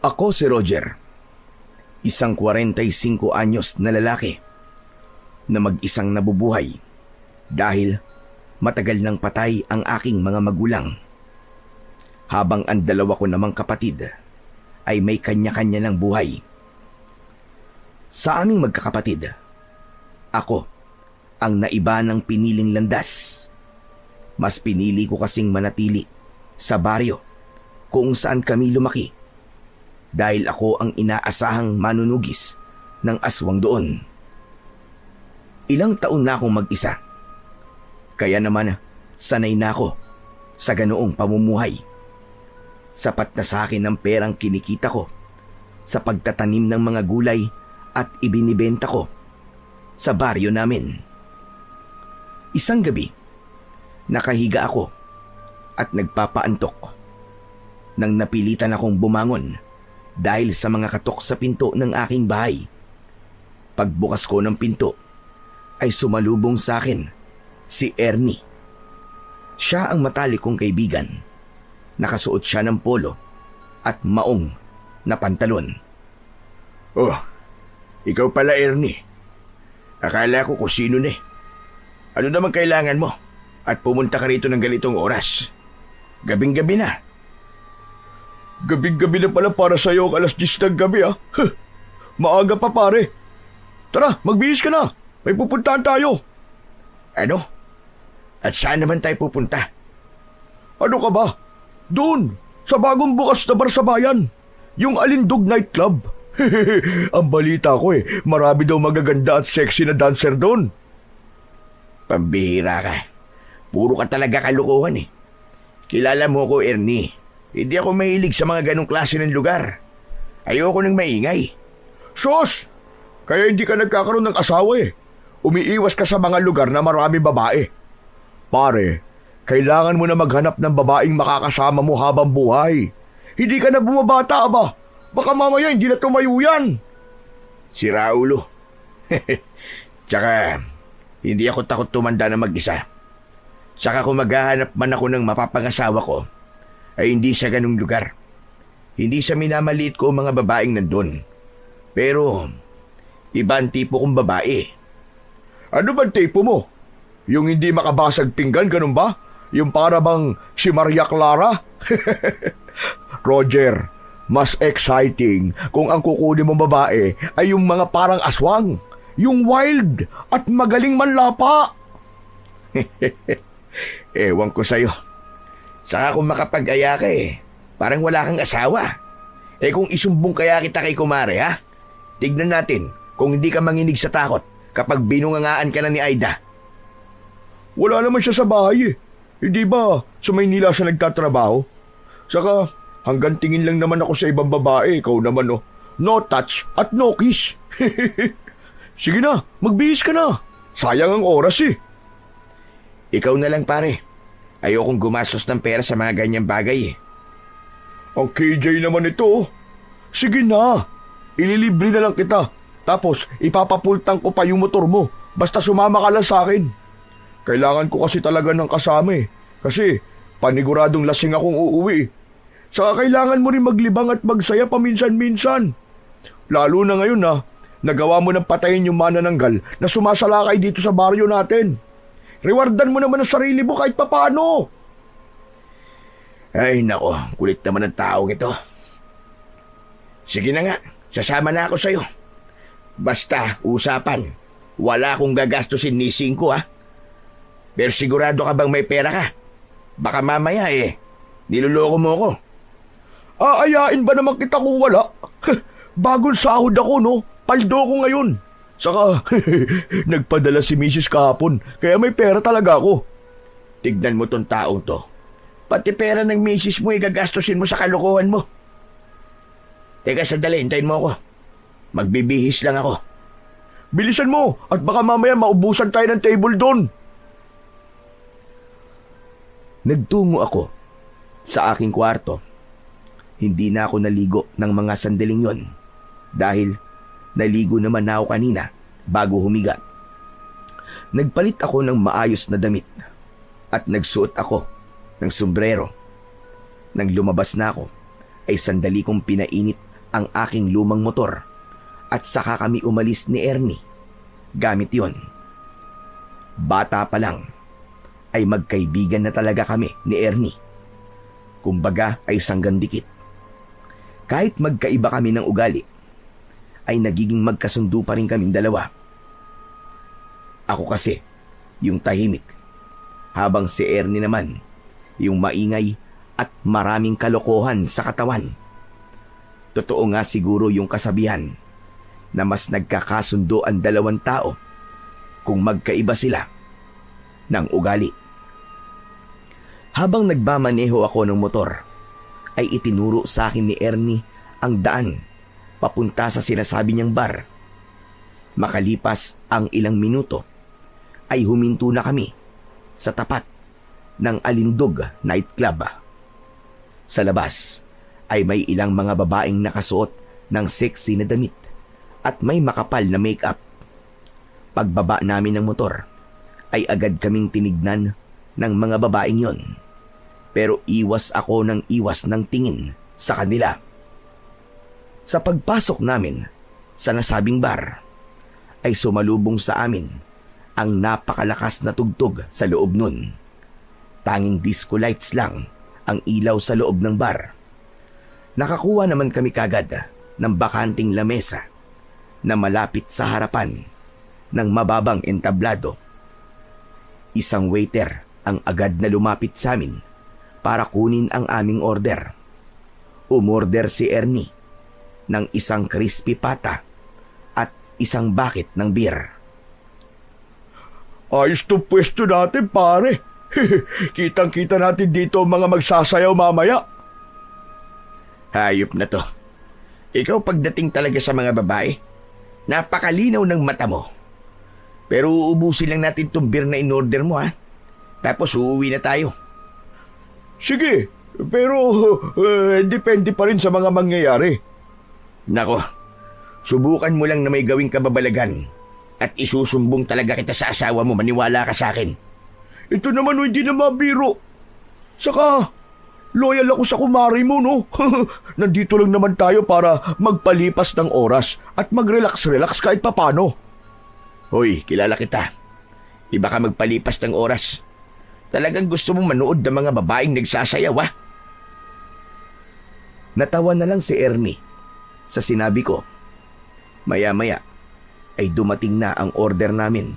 Ako si Roger, isang 45 anyos na lalaki na mag-isang nabubuhay dahil matagal nang patay ang aking mga magulang. Habang ang dalawa ko namang kapatid ay may kanya-kanya ng buhay. Sa aming magkakapatid, ako ang naiba ng piniling landas. Mas pinili ko kasing manatili sa baryo kung saan kami lumaki dahil ako ang inaasahang manunugis ng aswang doon. Ilang taon na akong mag-isa, kaya naman sanay na ako sa ganoong pamumuhay. Sapat na sa akin ang perang kinikita ko sa pagtatanim ng mga gulay at ibinibenta ko sa baryo namin. Isang gabi, nakahiga ako at nagpapaantok nang napilitan akong bumangon dahil sa mga katok sa pinto ng aking bahay. Pagbukas ko ng pinto ay sumalubong sa akin si Ernie. Siya ang matalik kong kaibigan. Nakasuot siya ng polo at maong na pantalon. Oh, ikaw pala Ernie. Akala ko kung sino na eh. Ano naman kailangan mo? At pumunta ka rito ng ganitong oras. Gabing-gabi na. Gabing-gabi na pala para sa'yo ang 10:00 ng gabi ah. Huh, maaga pa pare. Tara, magbihis ka na. May pupuntahan tayo. Ano? At saan naman tayo pupunta? Ano ka ba? Doon, sa bagong bukas na bar sa bayan. Yung Alindog Nightclub. Ang balita ko marami daw magaganda at sexy na dancer doon. Pambihira ka. Puro ka talaga kalukuhan eh. Kilala mo ko, Ernie. Hindi ako mahilig sa mga ganong klase ng lugar. Ayoko nang maingay. Sos! Kaya hindi ka nagkakaroon ng asawa eh. Umiiwas ka sa mga lugar na marami babae. Pare, kailangan mo na maghanap ng babaeng makakasama mo habang buhay. Hindi ka na bumabata ba? Baka mamaya hindi na tumayo yan. Si Raulo. Tsaka, hindi ako takot tumanda na mag-isa. Saka kung maghahanap man ako ng mapapangasawa ko, ay hindi sa ganung lugar. Hindi sa minamaliit ko mga babaeng nandun. Pero, iba ang tipo kong babae. Ano bang tipo mo? Yung hindi makabasag pinggan, ganun ba? Yung para bang si Maria Clara? Roger, mas exciting kung ang kukunin mong babae ay yung mga parang aswang, yung wild at magaling manlapa. Ewan ko sa'yo. Saka kung makapag-aya ka parang wala kang asawa. Kung isumbong kaya kita kay kumare ha? Tignan natin kung hindi ka manginig sa takot kapag binungangaan ka na ni Aida. Wala naman siya sa bahay Hindi ba sa Maynila siya nagtatrabaho? Saka hanggang tingin lang naman ako sa ibang babae, ikaw naman no touch at no kiss. Sige na, magbihis ka na. Sayang ang oras Ikaw na lang pare. Ayokong gumastos ng pera sa mga ganyang bagay Ang KJ naman ito. Sige na, ililibre na lang kita. Tapos ipapapultang ko pa yung motor mo. Basta sumama ka lang sa akin. Kailangan ko kasi talaga ng kasama Kasi paniguradong lasing akong uuwi Saka kailangan mo rin maglibang at magsaya paminsan-minsan. Lalo na ngayon nagawa mo ng patayin yung manananggal na sumasalakay dito sa baryo natin. Rewardan mo naman ang sarili mo kahit papaano. Ay nako, kulit naman ng taong ito. Sige na nga, sasama na ako sa'yo. Basta, usapan. Wala akong gagastusin ni Cinco Pero sigurado ka bang may pera ka? Baka mamaya niloloko mo ako. Aayain ba naman kita kung wala? Bagong sahod ako paldo ko ngayon. Saka nagpadala si Mrs. kahapon kaya may pera talaga ako. Tignan mo tong taong to. Pati pera ng Mrs. mo gagastusin mo sa kalokohan mo. Teka sandali, hintayin mo ako. Magbibihis lang ako. Bilisan mo at baka mamaya maubusan tayo ng table doon. Nagtungo ako sa aking kwarto. Hindi na ako naligo ng mga sandaling yon dahil naligo naman na ako kanina bago humiga. Nagpalit ako ng maayos na damit at nagsuot ako ng sombrero. Nang lumabas na ako ay sandali kong pinainit ang aking lumang motor at saka kami umalis ni Ernie. Gamit yon. Bata pa lang ay magkaibigan na talaga kami ni Ernie. Kumbaga ay sanggandikit. Kahit magkaiba kami ng ugali, ay nagiging magkasundo pa rin kaming dalawa. Ako kasi, yung tahimik, habang si Ernie naman, yung maingay at maraming kalokohan sa katawan. Totoo nga siguro yung kasabihan na mas nagkakasundo ang dalawang tao kung magkaiba sila ng ugali. Habang nagmamaneho ako ng motor, ay itinuro sa akin ni Ernie ang daan papunta sa sinasabi niyang bar. Makalipas ang ilang minuto, ay huminto na kami sa tapat ng Alindog nightclub. Sa labas ay may ilang mga babaeng nakasuot ng sexy na damit at may makapal na makeup. Pagbaba namin ng motor, ay agad kaming tinignan ng mga babaeng yon. Pero iwas ako ng iwas ng tingin sa kanila. Sa pagpasok namin sa nasabing bar, ay sumalubong sa amin ang napakalakas na tugtog sa loob nun. Tanging disco lights lang ang ilaw sa loob ng bar. Nakakuha naman kami kagad ng bakanting lamesa na malapit sa harapan ng mababang entablado. Isang waiter ang agad na lumapit sa amin para kunin ang aming order. Umorder si Ernie ng isang crispy pata at isang bucket ng beer. Ayos to pwesto natin, pare. Kitang-kita natin dito ang mga magsasayaw mamaya. Hayop na to. Ikaw pagdating talaga sa mga babae, napakalinaw ng mata mo. Pero uubusin lang natin itong beer na in-order mo, ha? Tapos uuwi na tayo. Sige, pero depende pa rin sa mga mangyayari. Nako, subukan mo lang na may gawing kababalagan at isusumbong talaga kita sa asawa mo, maniwala ka sa akin. Ito naman hindi na mabiro. Saka, loyal ako sa kumari mo, no? Nandito lang naman tayo para magpalipas ng oras at mag-relax-relax kahit papano. Hoy, kilala kita. Iba ka magpalipas ng oras. Talagang gusto mong manood ng mga babaeng nagsasayaw, ha? Natawa na lang si Ernie sa sinabi ko. Maya-maya ay dumating na ang order namin,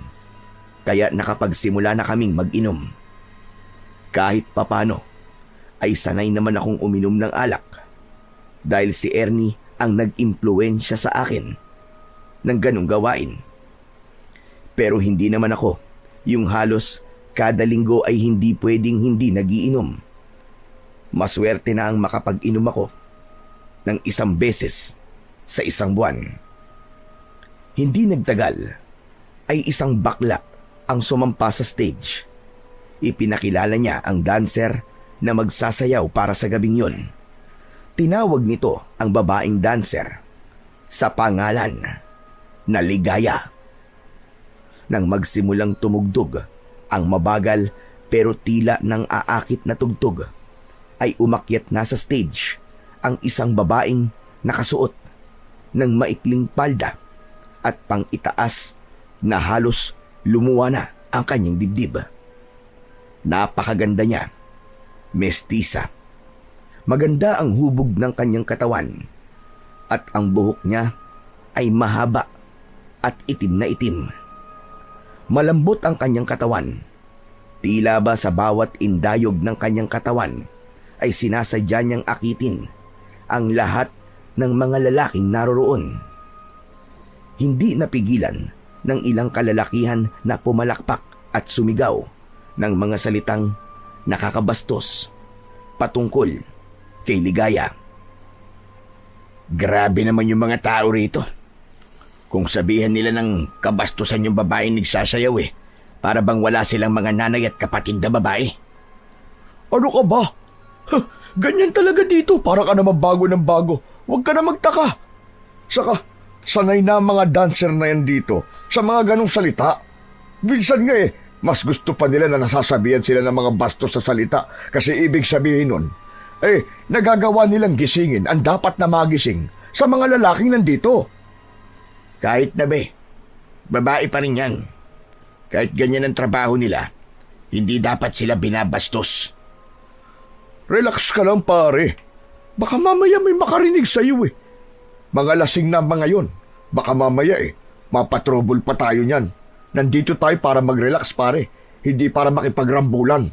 kaya nakapagsimula na kaming mag-inom. Kahit papano ay sanay naman akong uminom ng alak dahil si Ernie ang nag-impluwensya sa akin ng ganong gawain. Pero hindi naman ako yung halos kada linggo ay hindi pwedeng hindi nagiinom. Maswerte na ang makapag-inom ako ng isang beses sa isang buwan. Hindi nagtagal ay isang bakla ang sumampa sa stage. Ipinakilala niya ang dancer na magsasayaw para sa gabing yon. Tinawag nito ang babaeng dancer sa pangalan na Ligaya. Nang magsimulang tumugtog ang mabagal pero tila ng aakit na tugtog, ay umakyat na sa stage ang isang babaeng nakasuot ng maikling palda at pang-itaas na halos lumuwa na ang kanyang dibdib. Napakaganda niya, mestiza. Maganda ang hubog ng kanyang katawan at ang buhok niya ay mahaba at itim na itim. Malambot ang kanyang katawan. Tila ba sa bawat indayog ng kanyang katawan ay sinasadya niyang akitin ang lahat ng mga lalaking naroroon. Hindi napigilan ng ilang kalalakihan na pumalakpak at sumigaw ng mga salitang nakakabastos patungkol kay Ligaya. Grabe naman yung mga tao rito. Kung sabihan nila ng kabastusan yung babaeng nagsasayaw, para bang wala silang mga nanay at kapatid na babae. Ano ka ba? Ganyan talaga dito. Para ka naman bago ng bago. Huwag ka na magtaka. Saka, sanay na ang mga dancer na yan dito sa mga ganong salita. Minsan nga mas gusto pa nila na nasasabihan sila ng mga bastos sa salita kasi ibig sabihin nun, nagagawa nilang gisingin ang dapat na magising sa mga lalaking nandito. Kahit na be, babae pa rin yan. Kahit ganyan ang trabaho nila, hindi dapat sila binabastos. Relax ka lang pare. Baka mamaya may makarinig sa iyo eh. Mga lasing na mga yon. Baka mamaya mapatrouble pa tayo niyan. Nandito tayo para mag-relax pare, hindi para makipagrambulan.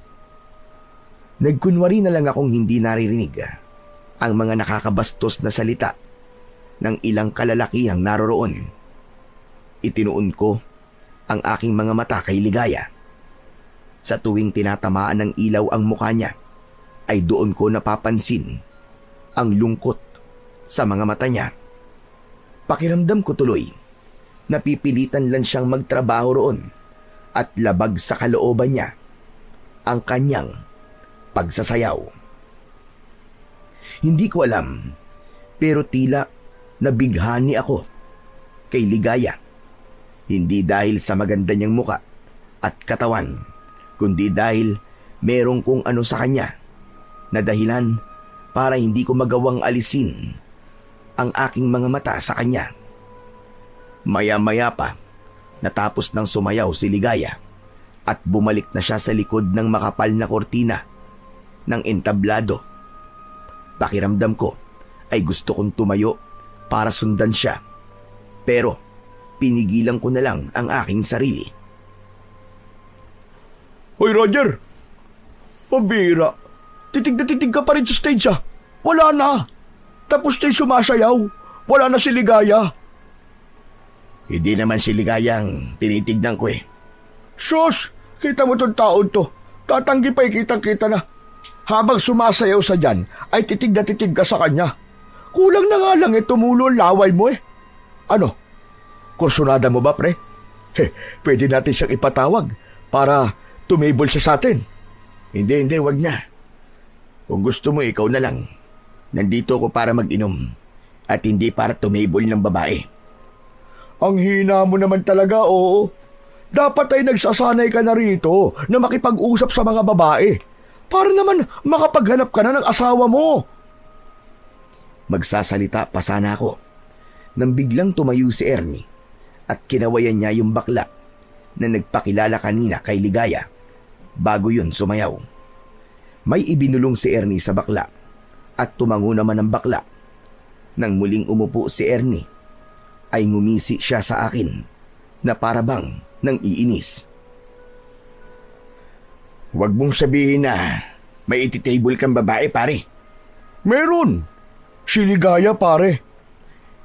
Nagkunwari na lang akong hindi naririnig ang mga nakakabastos na salita ng ilang kalalakihang naroroon. Itinuon ko ang aking mga mata kay Ligaya. Sa tuwing tinatamaan ng ilaw ang mukha niya, ay doon ko napapansin ang lungkot sa mga mata niya. Pakiramdam ko tuloy, napipilitan lang siyang magtrabaho roon at labag sa kalooban niya ang kanyang pagsasayaw. Hindi ko alam, pero tila nabighani ako kay Ligaya. Hindi dahil sa maganda niyang muka at katawan, kundi dahil merong kung ano sa kanya na dahilan para hindi ko magawang alisin ang aking mga mata sa kanya. Maya-maya pa, natapos ng sumayaw si Ligaya at bumalik na siya sa likod ng makapal na kortina ng entablado. Pakiramdam ko ay gusto kong tumayo para sundan siya, pero pinigilan ko na lang ang aking sarili. Hoy Roger! Pabira! Titig na titig ka pa rin sa stage ah! Wala na! Tapos na yung sumasayaw! Wala na si Ligaya! Hindi naman si Ligaya ang tinitignan ko eh. Sus! Kita mo tong taon to! Tatanggi pa'y kitang-kita na! Habang sumasayaw sa dyan, ay titig na titig ka sa kanya. Kulang na nga lang tumulo ang laway mo eh. Ano? Kursunada mo ba, pre? Pwede natin siyang ipatawag para tumable siya sa atin. Hindi, wag na. Kung gusto mo, ikaw na lang. Nandito ako para mag-inom at hindi para tumable ng babae. Ang hina mo naman talaga, oo. Dapat ay nagsasanay ka na rito na makipag-usap sa mga babae para naman makapaghanap ka na ng asawa mo. Magsasalita pa sana ako nang biglang tumayo si Ernie at kinawayan niya yung bakla na nagpakilala kanina kay Ligaya bago yun sumayaw. May ibinulong si Ernie sa bakla at tumango naman ang bakla. Nang muling umupo si Ernie, ay ngumisi siya sa akin na parabang nang iinis. Huwag mong sabihin na may ititable kang babae, pare. Meron. Si Ligaya, pare.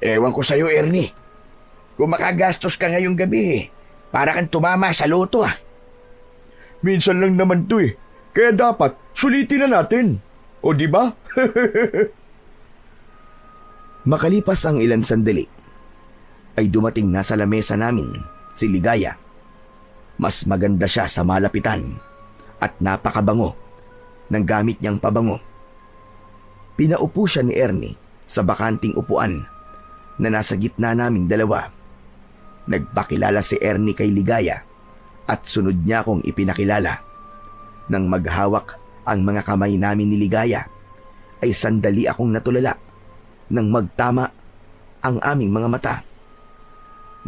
Ewan ko sa'yo, Ernie. Kung makagastos ka ngayong gabi, para kang tumama sa loto ah. Minsan lang naman to eh. Kaya dapat sulitin na natin. O di ba? Makalipas ang ilan sandali, ay dumating na sa lamesa namin si Ligaya. Mas maganda siya sa malapitan at napakabango ng gamit niyang pabango. Pinaupo siya ni Ernie sa bakanting upuan na nasa gitna naming dalawa. Nagpakilala si Ernie kay Ligaya at sunod niya akong ipinakilala. Nang maghawak ang mga kamay namin ni Ligaya, ay sandali akong natulala nang magtama ang aming mga mata.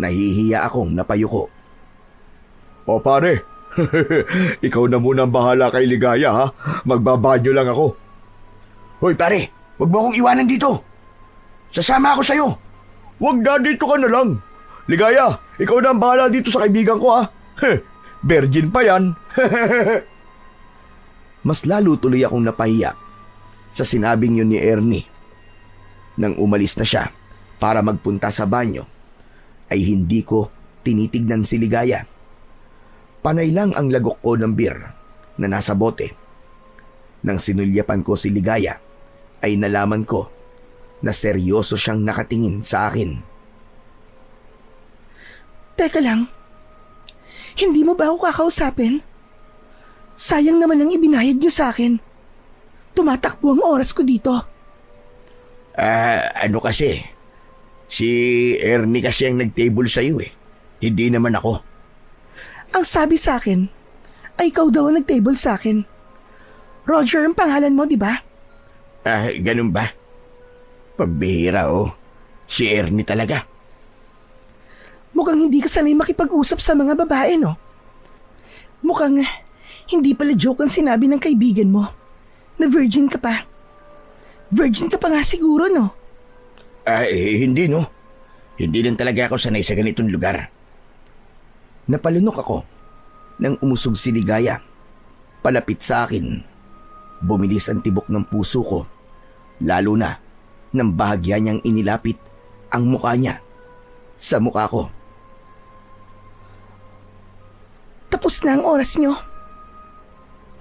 Nahihiya akong napayuko. O pare, ikaw na muna ang bahala kay Ligaya ha. Magbabanyo lang ako. Hoy pare, huwag mo akong iwanan dito. Sasama ako sa'yo. Huwag na, dito ka na lang. Ligaya, ikaw na ang bahala dito sa kaibigan ko ha. Virgin pa yan. Mas lalo tuloy akong napahiya sa sinabing yun ni Ernie. Nang umalis na siya para magpunta sa banyo, ay hindi ko tinitignan si Ligaya. Panay lang ang lagok ko ng beer na nasa bote. Nang sinulyapan ko si Ligaya, ay nalaman ko na seryoso siyang nakatingin sa akin. Teka lang, hindi mo ba ako kakausapin? Sayang naman ang ibinayad niyo sa akin. Tumatakbo ang oras ko dito. Ano kasi? Si Ernie kasi ang nag-table sa'yo eh. Hindi naman ako. Ang sabi sa akin, ay ikaw daw ang nag-table sa akin. Roger ang pangalan mo, di ba? Ganun ba? Pambihira oh. Si Ernie talaga. Mukhang hindi ka sanay makipag-usap sa mga babae, no? Mukhang hindi pala joke ang sinabi ng kaibigan mo na virgin ka pa. Virgin ka pa nga siguro, no? Hindi no. Hindi lang talaga ako sanay sa ganitong lugar. Napalunok ako nang umusog si Ligaya. Palapit sa akin. Bumilis ang tibok ng puso ko. Lalo na nang bahagya niyang inilapit ang mukha niya sa mukha ko. Tapos na ang oras nyo.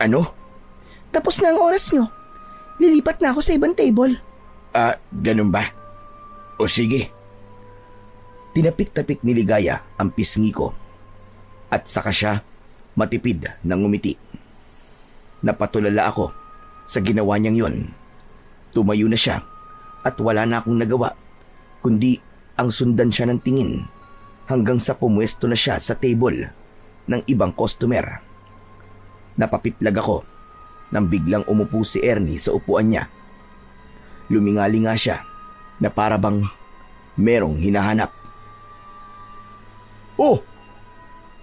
Ano? Tapos na ang oras nyo. Lilipat na ako sa ibang table. Ganun ba? O sige. Tinapik-tapik ni Ligaya ang pisngi ko at saka siya matipid na ngumiti. Napatulala ako sa ginawa niyang yon. Tumayo na siya at wala na akong nagawa kundi ang sundan siya ng tingin hanggang sa pumwesto na siya sa table ng ibang customer. Napapitlag ako nang biglang umupo si Ernie sa upuan niya. Lumingali nga siya na para bang merong hinahanap. Oh!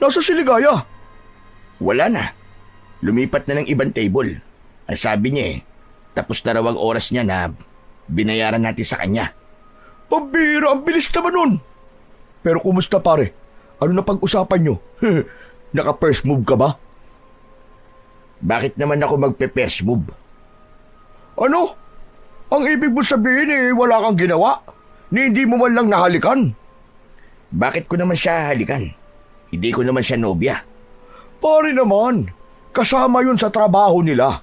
Nasa si Ligaya? Wala na. Lumipat na ng ibang table. Ang sabi niya tapos na raw ang oras niya na binayaran natin sa kanya. Pambira, ang bilis naman nun. Pero kumusta pare? Ano na pag-usapan nyo? Naka-first move ka ba? Bakit naman ako magpe-first move? Ano? Ang ibig mo sabihin wala kang ginawa? Ni hindi mo man lang nahalikan? Bakit ko naman siya halikan? Hindi ko naman siya nobya. Pare naman, kasama yun sa trabaho nila.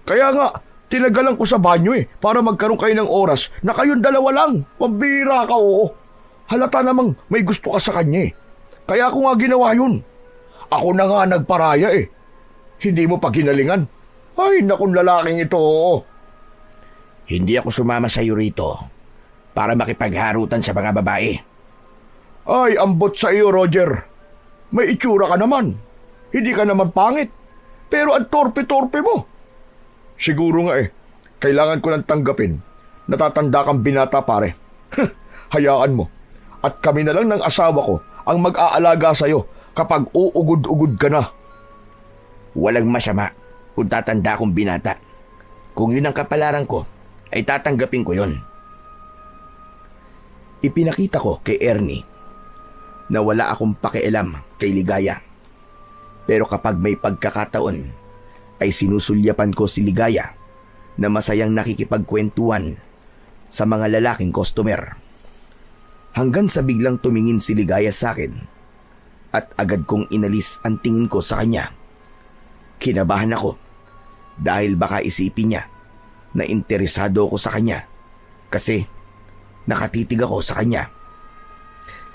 Kaya nga, tinagalan ko sa banyo para magkaroon kayo ng oras na kayong dalawa lang. Pambira ka, oo. Halata namang may gusto ka sa kanya Kaya ako nga ginawa yun. Ako na nga nagparaya Hindi mo pa ginalingan. Ay, nakong lalaking ito. Hindi ako sumama sa iyo rito para makipagharutan sa mga babae. Ay, ambot sa iyo, Roger. May itsura ka naman. Hindi ka naman pangit. Pero ang torpe-torpe mo. Siguro nga kailangan ko nang tanggapin. Natatanda kang binata, pare. Hayaan mo. At kami na lang ng asawa ko ang mag-aalaga sa'yo kapag uugod-ugod ka na. Walang masama kung tatanda akong binata. Kung yun ang kapalaran ko, ay tatanggapin ko yun. Ipinakita ko kay Ernie na wala akong pakialam kay Ligaya. Pero kapag may pagkakataon, ay sinusulyapan ko si Ligaya na masayang nakikipagkwentuhan sa mga lalaking customer. Hanggang sa biglang tumingin si Ligaya sa akin at agad kong inalis ang tingin ko sa kanya. Kinabahan ako dahil baka isipin niya na interesado ako sa kanya kasi nakatitig ako sa kanya.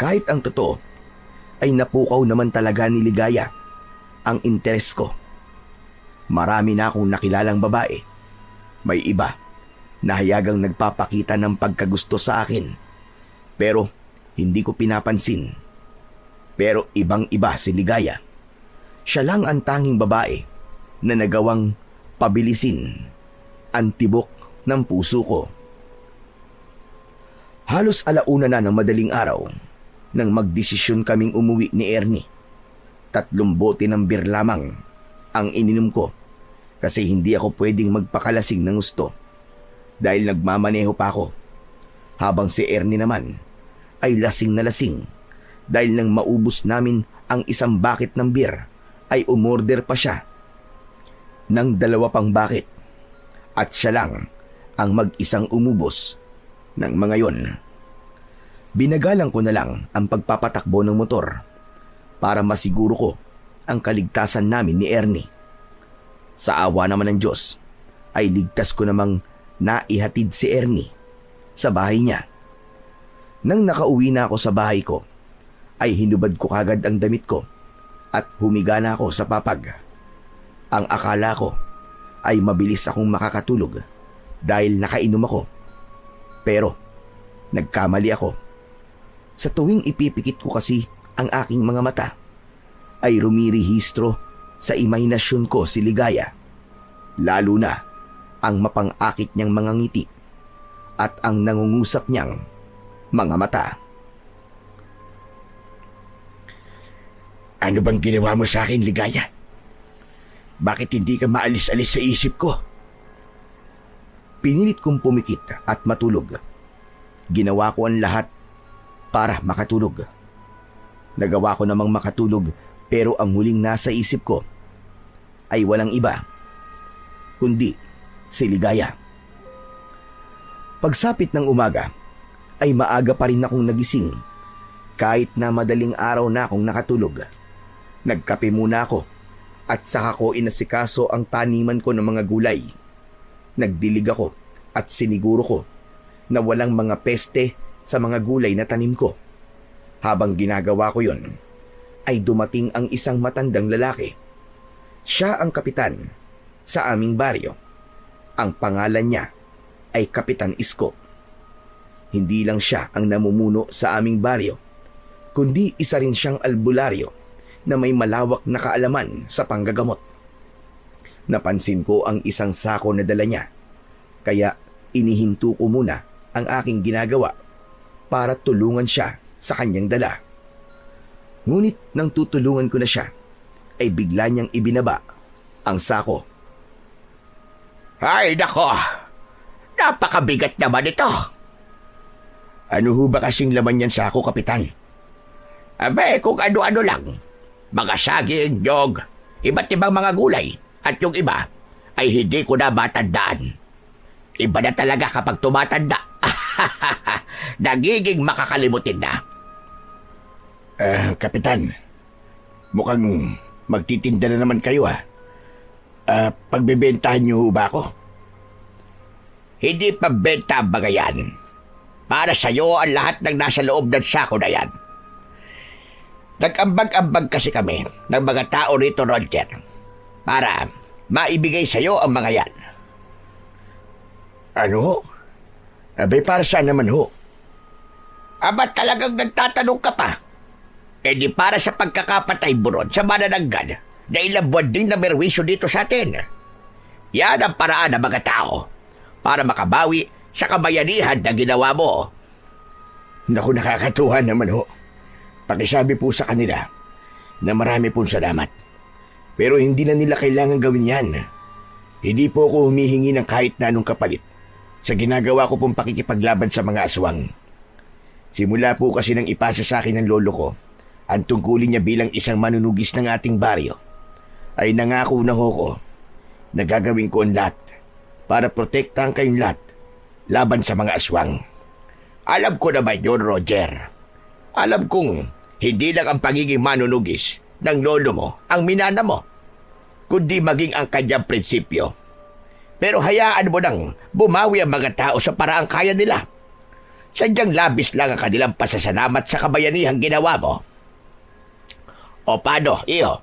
Kahit ang totoo ay napukaw naman talaga ni Ligaya ang interes ko. Marami na akong nakilalang babae. May iba na hayagang nagpapakita ng pagkagusto sa akin pero hindi ko pinapansin. Pero ibang-iba si Ligaya. Siya lang ang tanging babae na nagawang pabilisin ang tibok ng puso ko. Halos alauna na ng madaling araw nang magdesisyon kaming umuwi ni Ernie. 3 bote ng beer lamang ang ininom ko kasi hindi ako pwedeng magpakalasing ng gusto dahil nagmamaneho pa ako. Habang si Ernie naman ay lasing na lasing dahil nang maubos namin ang 1 bucket ng beer ay umorder pa siya ng 2 pang bucket at siya lang ang mag-isang umubos ng mga yon. Binagalang ko na lang ang pagpapatakbo ng motor para masiguro ko ang kaligtasan namin ni Ernie. Sa awa naman ng Diyos ay ligtas ko namang naihatid si Ernie sa bahay niya. Nang nakauwi na ako sa bahay ko, ay hinubad ko kagad ang damit ko at humiga na ako sa papag. Ang akala ko ay mabilis akong makakatulog dahil nakainom ako. Pero nagkamali ako. Sa tuwing ipipikit ko kasi ang aking mga mata, ay rumirehistro sa imahinasyon ko si Ligaya. Lalo na ang mapang-akit niyang mga ngiti at ang nangungusap niyang mga mata. Ano bang ginawa mo sa akin, Ligaya? Bakit hindi ka maalis-alis sa isip ko? Pinilit kong pumikit at matulog. Ginawa ko ang lahat para makatulog. Nagawa ko namang makatulog pero ang huling nasa isip ko ay walang iba kundi si Ligaya. Pagsapit ng umaga ay maaga pa rin akong nagising kahit na madaling araw na akong nakatulog. Nagkape muna ako at saka ko inasikaso ang taniman ko ng mga gulay. Nagdilig ako at siniguro ko na walang mga peste sa mga gulay na tanim ko. Habang ginagawa ko yon, ay dumating ang isang matandang lalaki. Siya ang kapitan sa aming baryo. Ang pangalan niya ay Kapitan Isko. Hindi lang siya ang namumuno sa aming baryo, kundi isa rin siyang albularyo na may malawak na kaalaman sa panggagamot. Napansin ko ang isang sako na dala niya, kaya inihinto ko muna ang aking ginagawa para tulungan siya sa kanyang dala. Ngunit nang tutulungan ko na siya, ay bigla niyang ibinaba ang sako. Ay, nako! Napakabigat naman ito! Ano ho ba kasing laman yan sa ako, Kapitan? Abe, kung ano-ano lang. Mga saging, nyog, iba't ibang mga gulay. At yung iba ay hindi ko na matandaan. Iba na talaga kapag tumatanda. Nagiging makakalimutin na. Kapitan, mukhang magtitinda na naman kayo pagbebentahan niyo ba ako? Hindi pa benta ang mga yan. Para sa'yo ang lahat ng nasa loob ng sako na yan. Nag-ambag-ambag kasi kami ng mga tao rito, Roger, para maibigay sa'yo ang mga yan. Ano ho? Abay, para saan naman ho? Aba, talagang nagtatanong ka pa? Eh di para sa pagkakapatay buron sa manananggal na ilang buwan din na merwisyo dito sa atin. Yan ang paraan ng mga tao para makabawi sa kabayanihan na ginawa mo. Naku, nakakatuwa naman ho. Pakisabi po sa kanila na marami pong salamat. Pero hindi na nila kailangan gawin yan. Hindi po ako humihingi ng kahit na anong kapalit sa ginagawa ko pong pakikipaglaban sa mga aswang. Simula po kasi nang ipasa sa akin ng lolo ko ang tungkulin niya bilang isang manunugis ng ating baryo, ay nangako na ho ko na gagawin ko ang lahat para protektahan kayong lahat laban sa mga aswang. Alam ko naman yun, Roger. Alam kong hindi lang ang pagiging manunugis ng lolo mo ang minana mo, kundi maging ang kanyang prinsipyo. Pero hayaan mo nang bumawi ang mga tao sa paraang kaya nila. Sadyang labis lang ang kanilang pasasalamat sa kabayanihang ginawa mo. O paano, iho?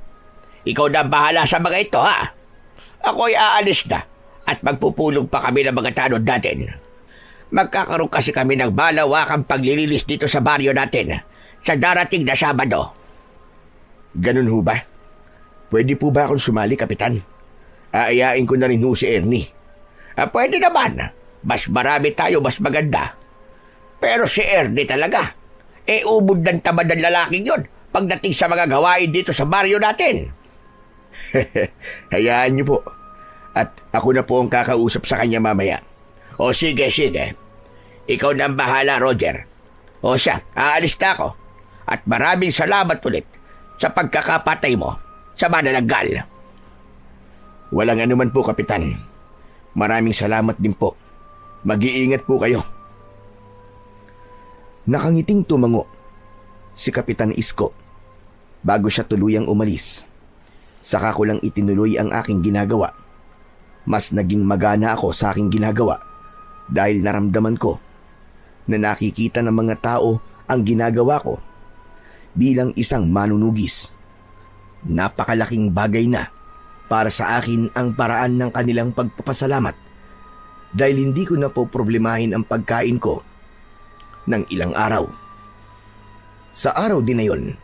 Ikaw na ang bahala sa mga ito, ha? Ako'y aalis na at magpupulong pa kami ng mga tanod natin. Magkakaroon kasi kami ng malawakang paglilinis dito sa baryo natin sa darating na Sabado. Ganun ho ba? Pwede po ba akong sumali, Kapitan? Aayain ko na rin ho si Ernie. Pwede naman. Mas marami tayo, mas maganda. Pero si Ernie talaga, ubod ng tamad ng lalaking yun pagdating sa mga gawain dito sa baryo natin. Hayaan niyo po. At ako na po ang kakausap sa kanya mamaya. O sige, sige. Ikaw na ang bahala, Roger. O siya, aalis na ako. At maraming salamat ulit sa pagkakapatay mo sa manananggal. Walang anuman po, Kapitan. Maraming salamat din po. Mag-iingat po kayo. Nakangiting tumango si Kapitan Isko bago siya tuluyang umalis. Saka ko lang itinuloy ang aking ginagawa. Mas naging magana ako sa aking ginagawa dahil naramdaman ko na nakikita ng mga tao ang ginagawa ko bilang isang manunugis. Napakalaking bagay na para sa akin ang paraan ng kanilang pagpapasalamat dahil hindi ko na po problemahin ang pagkain ko ng ilang araw. Sa araw din na yon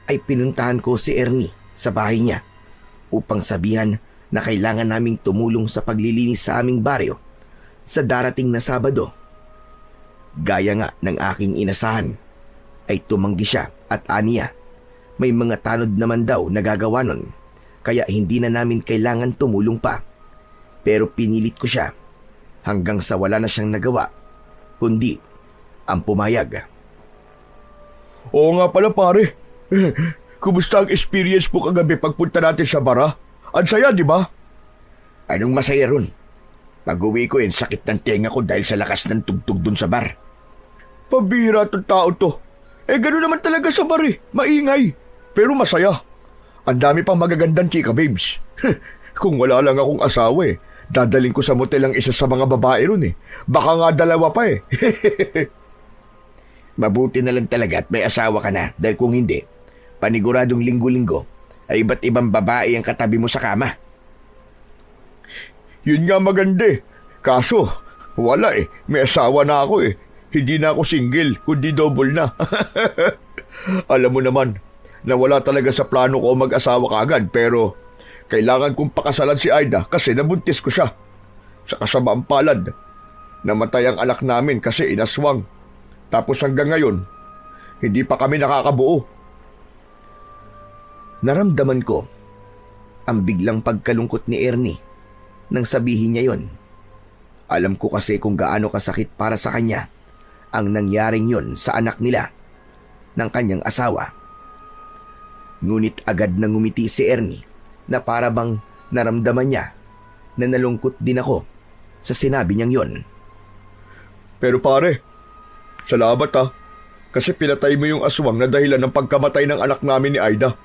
ay pinuntahan ko si Ernie sa bahay niya upang sabihan na kailangan naming tumulong sa paglilinis sa aming baryo sa darating na Sabado. Gaya nga ng aking inasahan, ay tumanggi siya at aniya. May mga tanod naman daw na gagawa nun, kaya hindi na namin kailangan tumulong pa. Pero pinilit ko siya hanggang sa wala na siyang nagawa, kundi ang pumayag. Oo nga pala pare. Kumusta ang experience mo kagabi pagpunta natin sa bara? Ang saya, di ba? Anong masaya ron? Pag-uwi ko sakit ng tenga ko dahil sa lakas ng tugtog dun sa bar. Pabira tong tao to. Gano'n naman talaga sa bar eh. Maingay. Pero masaya. Ang dami pang magagandang chika babes. Kung wala lang akong asawa dadaling ko sa motel ang isa sa mga babae ron eh. Baka nga dalawa pa eh. Mabuti na lang talaga at may asawa ka na dahil kung hindi, paniguradong linggo-linggo ay iba't ibang babae ang katabi mo sa kama. Yun nga maganda eh. Kaso, wala eh. May asawa na ako eh. Hindi na ako single, kundi double na. Alam mo naman, na wala talaga sa plano ko mag-asawa kaagad pero kailangan kong pakasalan si Aida kasi nabuntis ko siya. Sa kasamaang palad, namatay ang anak namin kasi inaswang. Tapos hanggang ngayon, hindi pa kami nakakabuo. Naramdaman ko ang biglang pagkalungkot ni Ernie nang sabihin niya yon. Alam ko kasi kung gaano kasakit para sa kanya ang nangyaring yon sa anak nila ng kanyang asawa. Ngunit agad na ngumiti si Ernie na para bang naramdaman niya na nalungkot din ako sa sinabi niyang yon. Pero pare, salamat kasi pinatay mo yung aswang na dahilan ng pagkamatay ng anak namin ni Aida.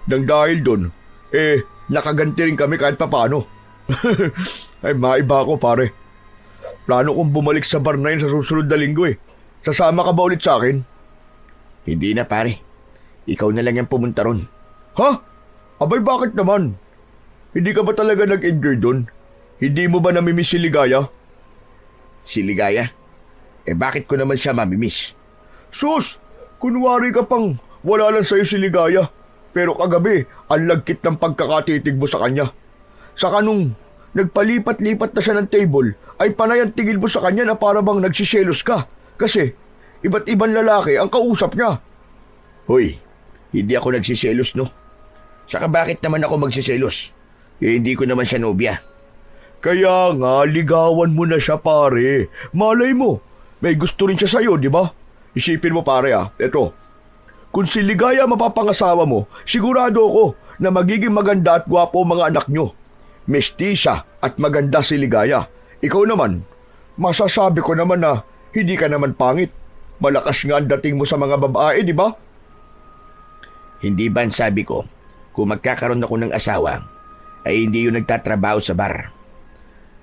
Nang dahil doon, nakaganti rin kami kahit papano. Ay maiba ako pare. Plano kong bumalik sa bar na yun sa susunod na linggo eh. Sasama ka ba ulit sa akin? Hindi na pare. Ikaw na lang yung pumunta ron. Ha? Abay bakit naman? Hindi ka ba talaga nag-enjoy doon? Hindi mo ba namimiss si Ligaya? Si Ligaya? Bakit ko naman siya mamimiss? Sus! Kunwari ka pang wala lang sa'yo si Ligaya. Pero kagabi, ang lagkit ng pagkakatitig mo sa kanya. Saka nung nagpalipat-lipat na siya ng table, ay panay ang tingin mo sa kanya na para bang nagsiselos ka. Kasi iba't ibang lalaki ang kausap niya. Hoy, hindi ako nagsiselos no. Saka bakit naman ako magsiselos? Hindi ko naman siya nobya. Kaya nga, ligawan mo na siya pare. Malay mo, may gusto rin siya sa'yo, di ba? Isipin mo pare eto. Kung si Ligaya mapapangasawa mo, sigurado ako na magiging maganda at gwapo ang mga anak nyo. Mestiza at maganda si Ligaya. Ikaw naman, masasabi ko naman na hindi ka naman pangit. Malakas nga ang dating mo sa mga babae, di ba? Hindi ba sabi ko, kung magkakaroon ako ng asawa, ay hindi yung nagtatrabaho sa bar.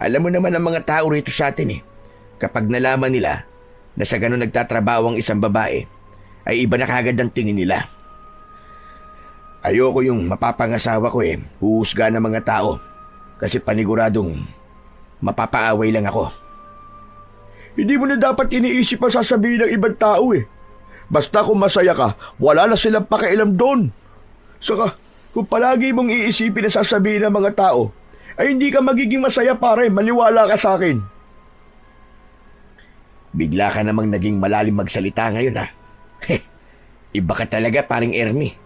Alam mo naman ang mga tao rito sa atin kapag nalaman nila na sa ganun nagtatrabaho ang isang babae, ay iba na kagad ang tingin nila. Ayoko yung mapapangasawa ko huhusga ng mga tao kasi paniguradong mapapaaway lang ako. Hindi mo na dapat iniisip ang sasabihin ng ibang tao Basta kung masaya ka, wala na silang pakialam doon. Saka, kung palagi mong iisipin na sasabihin ng mga tao, ay hindi ka magiging masaya pare, maniwala ka sa akin. Bigla ka namang naging malalim magsalita ngayon Iba ka talaga paring Ernie.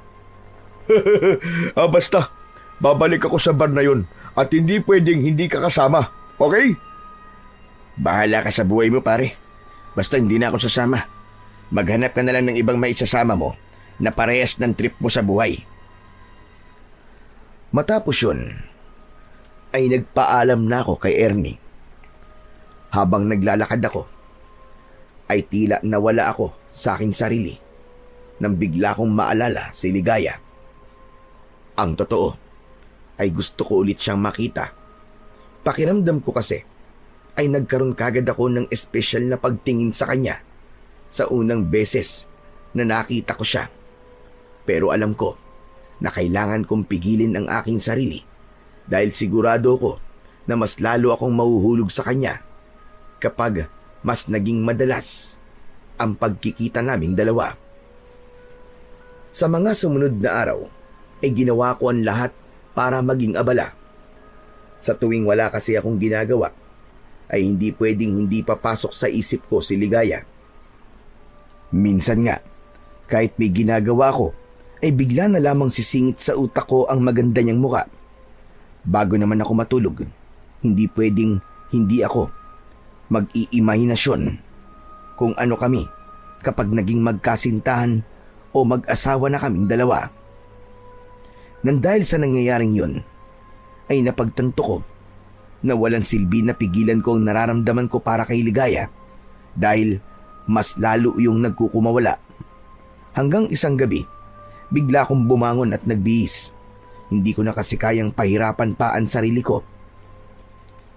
Basta, babalik ako sa bar na yun at hindi pwedeng hindi ka kasama, okay? Bahala ka sa buhay mo pare. Basta hindi na ako sasama. Maghanap ka na lang ng ibang maisasama mo na parehas ng trip mo sa buhay. Matapos yun, ay nagpaalam na ako kay Ernie. Habang naglalakad ako, ay tila nawala ako sa aking sarili nang bigla kong maalala si Ligaya. Ang totoo ay gusto ko ulit siyang makita. Pakiramdam ko kasi ay nagkaroon kagad ako ng espesyal na pagtingin sa kanya sa unang beses na nakita ko siya. Pero alam ko na kailangan kong pigilin ang aking sarili dahil sigurado ko na mas lalo akong mahuhulog sa kanya kapag mas naging madalas ang pagkikita naming dalawa. Sa mga sumunod na araw ay ginawa ko ang lahat para maging abala. Sa tuwing wala kasi akong ginagawa, ay hindi pwedeng hindi papasok sa isip ko si Ligaya. Minsan nga, kahit may ginagawa ko, ay bigla na lamang sisingit sa utak ko ang maganda niyang muka. Bago naman ako matulog, hindi pwedeng hindi ako mag-iimahinasyon kung ano kami kapag naging magkasintahan o mag-asawa na kaming dalawa. Nang dahil sa nangyayaring yun, ay napagtanto ko na walang silbi na pigilan ko ang nararamdaman ko para kay Ligaya dahil mas lalo yung nagkukumawala. Hanggang isang gabi, bigla akong bumangon at nagbihis. Hindi ko na kasi kayang pahirapan pa ang sarili ko.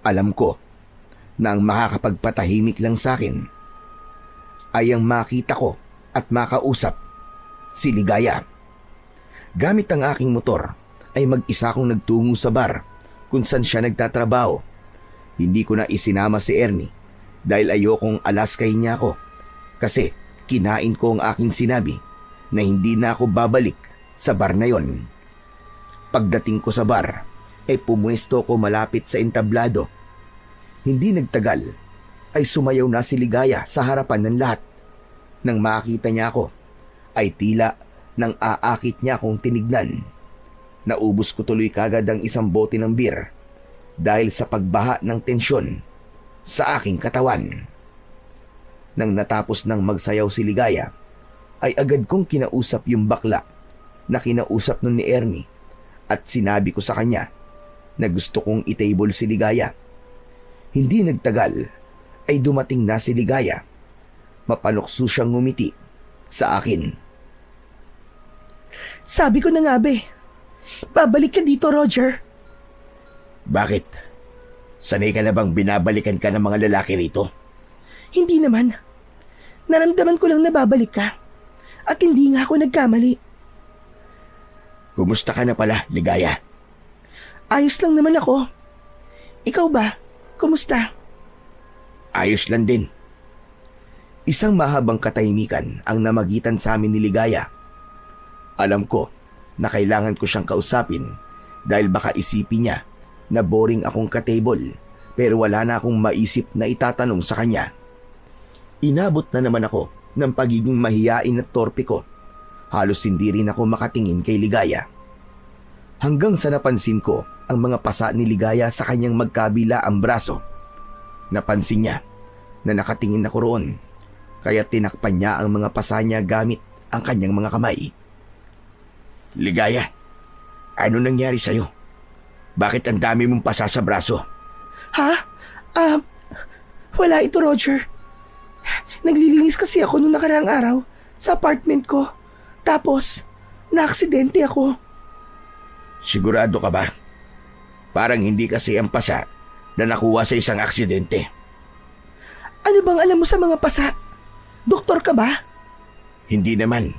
Alam ko na ang makakapagpatahimik lang sa akin ay ang makita ko at makausap si Ligaya. Gamit ang aking motor ay mag-isa akong nagtungo sa bar kung saan siya nagtatrabaho. Hindi ko na isinama si Ernie dahil ayokong alaskay niya ako kasi kinain ko ang aking sinabi na hindi na ako babalik sa bar na yon. Pagdating ko sa bar ay pumuesto ko malapit sa entablado. Hindi nagtagal ay sumayaw na si Ligaya sa harapan ng lahat. Nang makita niya ako ay tila nang aakit niya akong tinignan. Naubos ko tuloy kagad ang isang bote ng beer dahil sa pagbaha ng tensyon sa aking katawan. Nang natapos ng magsayaw si Ligaya, ay agad kong kinausap yung bakla na kinausap nun ni Ernie at sinabi ko sa kanya na gusto kong i-table si Ligaya. Hindi nagtagal ay dumating na si Ligaya. Mapanukso siyang ngumiti sa akin. Sabi ko na nga be, babalik ka dito, Roger. Bakit? Sanay ka na bang binabalikan ka ng mga lalaki rito? Hindi naman. Naramdaman ko lang na babalik ka. At hindi nga ako nagkamali. Kumusta ka na pala, Ligaya? Ayos lang naman ako. Ikaw ba? Kumusta? Ayos lang din. Isang mahabang katahimikan ang namagitan sa amin ni Ligaya. Alam ko na kailangan ko siyang kausapin dahil baka isipin niya na boring akong ka-table pero wala na akong maisip na itatanong sa kanya. Inabot na naman ako ng pagiging mahiyain at torpe ko. Halos hindi rin ako makatingin kay Ligaya. Hanggang sa napansin ko ang mga pasa ni Ligaya sa kanyang magkabila ang braso. Napansin niya na nakatingin ako roon kaya tinakpan niya ang mga pasa niya gamit ang kanyang mga kamay. Ligaya, ano nangyari sa'yo? Bakit ang dami mong pasa sa braso? Ha? Wala ito, Roger. Naglilinis kasi ako nung nakaraang araw sa apartment ko. Tapos, naaksidente ako. Sigurado ka ba? Parang hindi kasi ang pasa na nakuha sa isang aksidente. Ano bang alam mo sa mga pasa? Doktor ka ba? Hindi naman.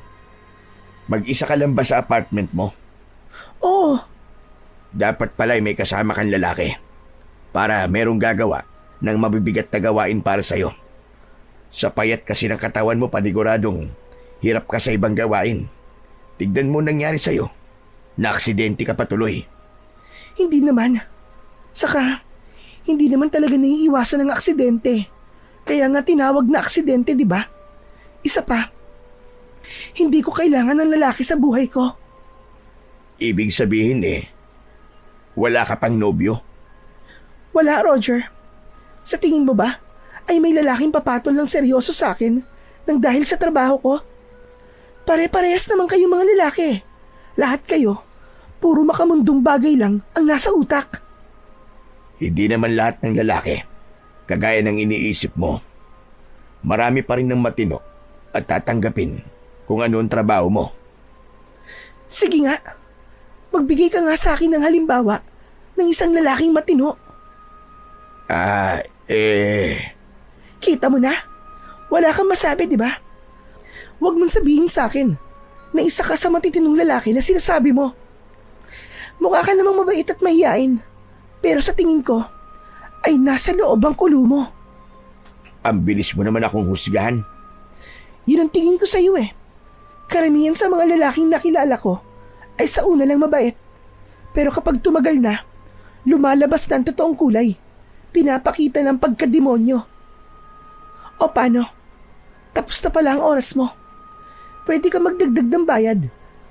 Mag-isa ka lang ba sa apartment mo? Oo. Dapat pala may kasama kang lalaki para merong gagawa ng mabibigat na gawain para sa'yo. Sa payat kasi ng katawan mo, paniguradong hirap ka sa ibang gawain. Tignan mo nangyari sa'yo. Na-aksidente ka pa tuloy. Hindi naman. Saka, hindi naman talaga naiiwasan ng aksidente. Kaya nga tinawag na aksidente, di ba? Isa pa, hindi ko kailangan ng lalaki sa buhay ko. Ibig sabihin wala ka pang nobyo? Wala, Roger. Sa tingin mo ba, ay may lalaking papatol ng seryoso sa akin nang dahil sa trabaho ko? Pare-parehas naman kayong mga lalaki. Lahat kayo, puro makamundong bagay lang ang nasa utak. Hindi naman lahat ng lalaki kagaya ng iniisip mo. Marami pa rin ng matino at tatanggapin kung ano ang trabaho mo. Sige nga, magbigay ka nga sa akin ng halimbawa ng isang lalaking matino. Kita mo na, wala kang masabi, di ba? Huwag mong sabihin sa akin na isa ka sa matitinong lalaki na sinasabi mo. Mukha ka namang mabait at mahiyain, pero sa tingin ko, ay nasa loob ang kulo mo. Ang bilis mo naman akong husgahan. Yun ang tingin ko sa iyo Karamihan sa mga lalaking nakilala ko ay sa una lang mabait. Pero kapag tumagal na, lumalabas na ang totoong kulay. pinapakita ng pagkademonyo. O paano? Tapos na pala ang oras mo. Pwede ka magdagdag ng bayad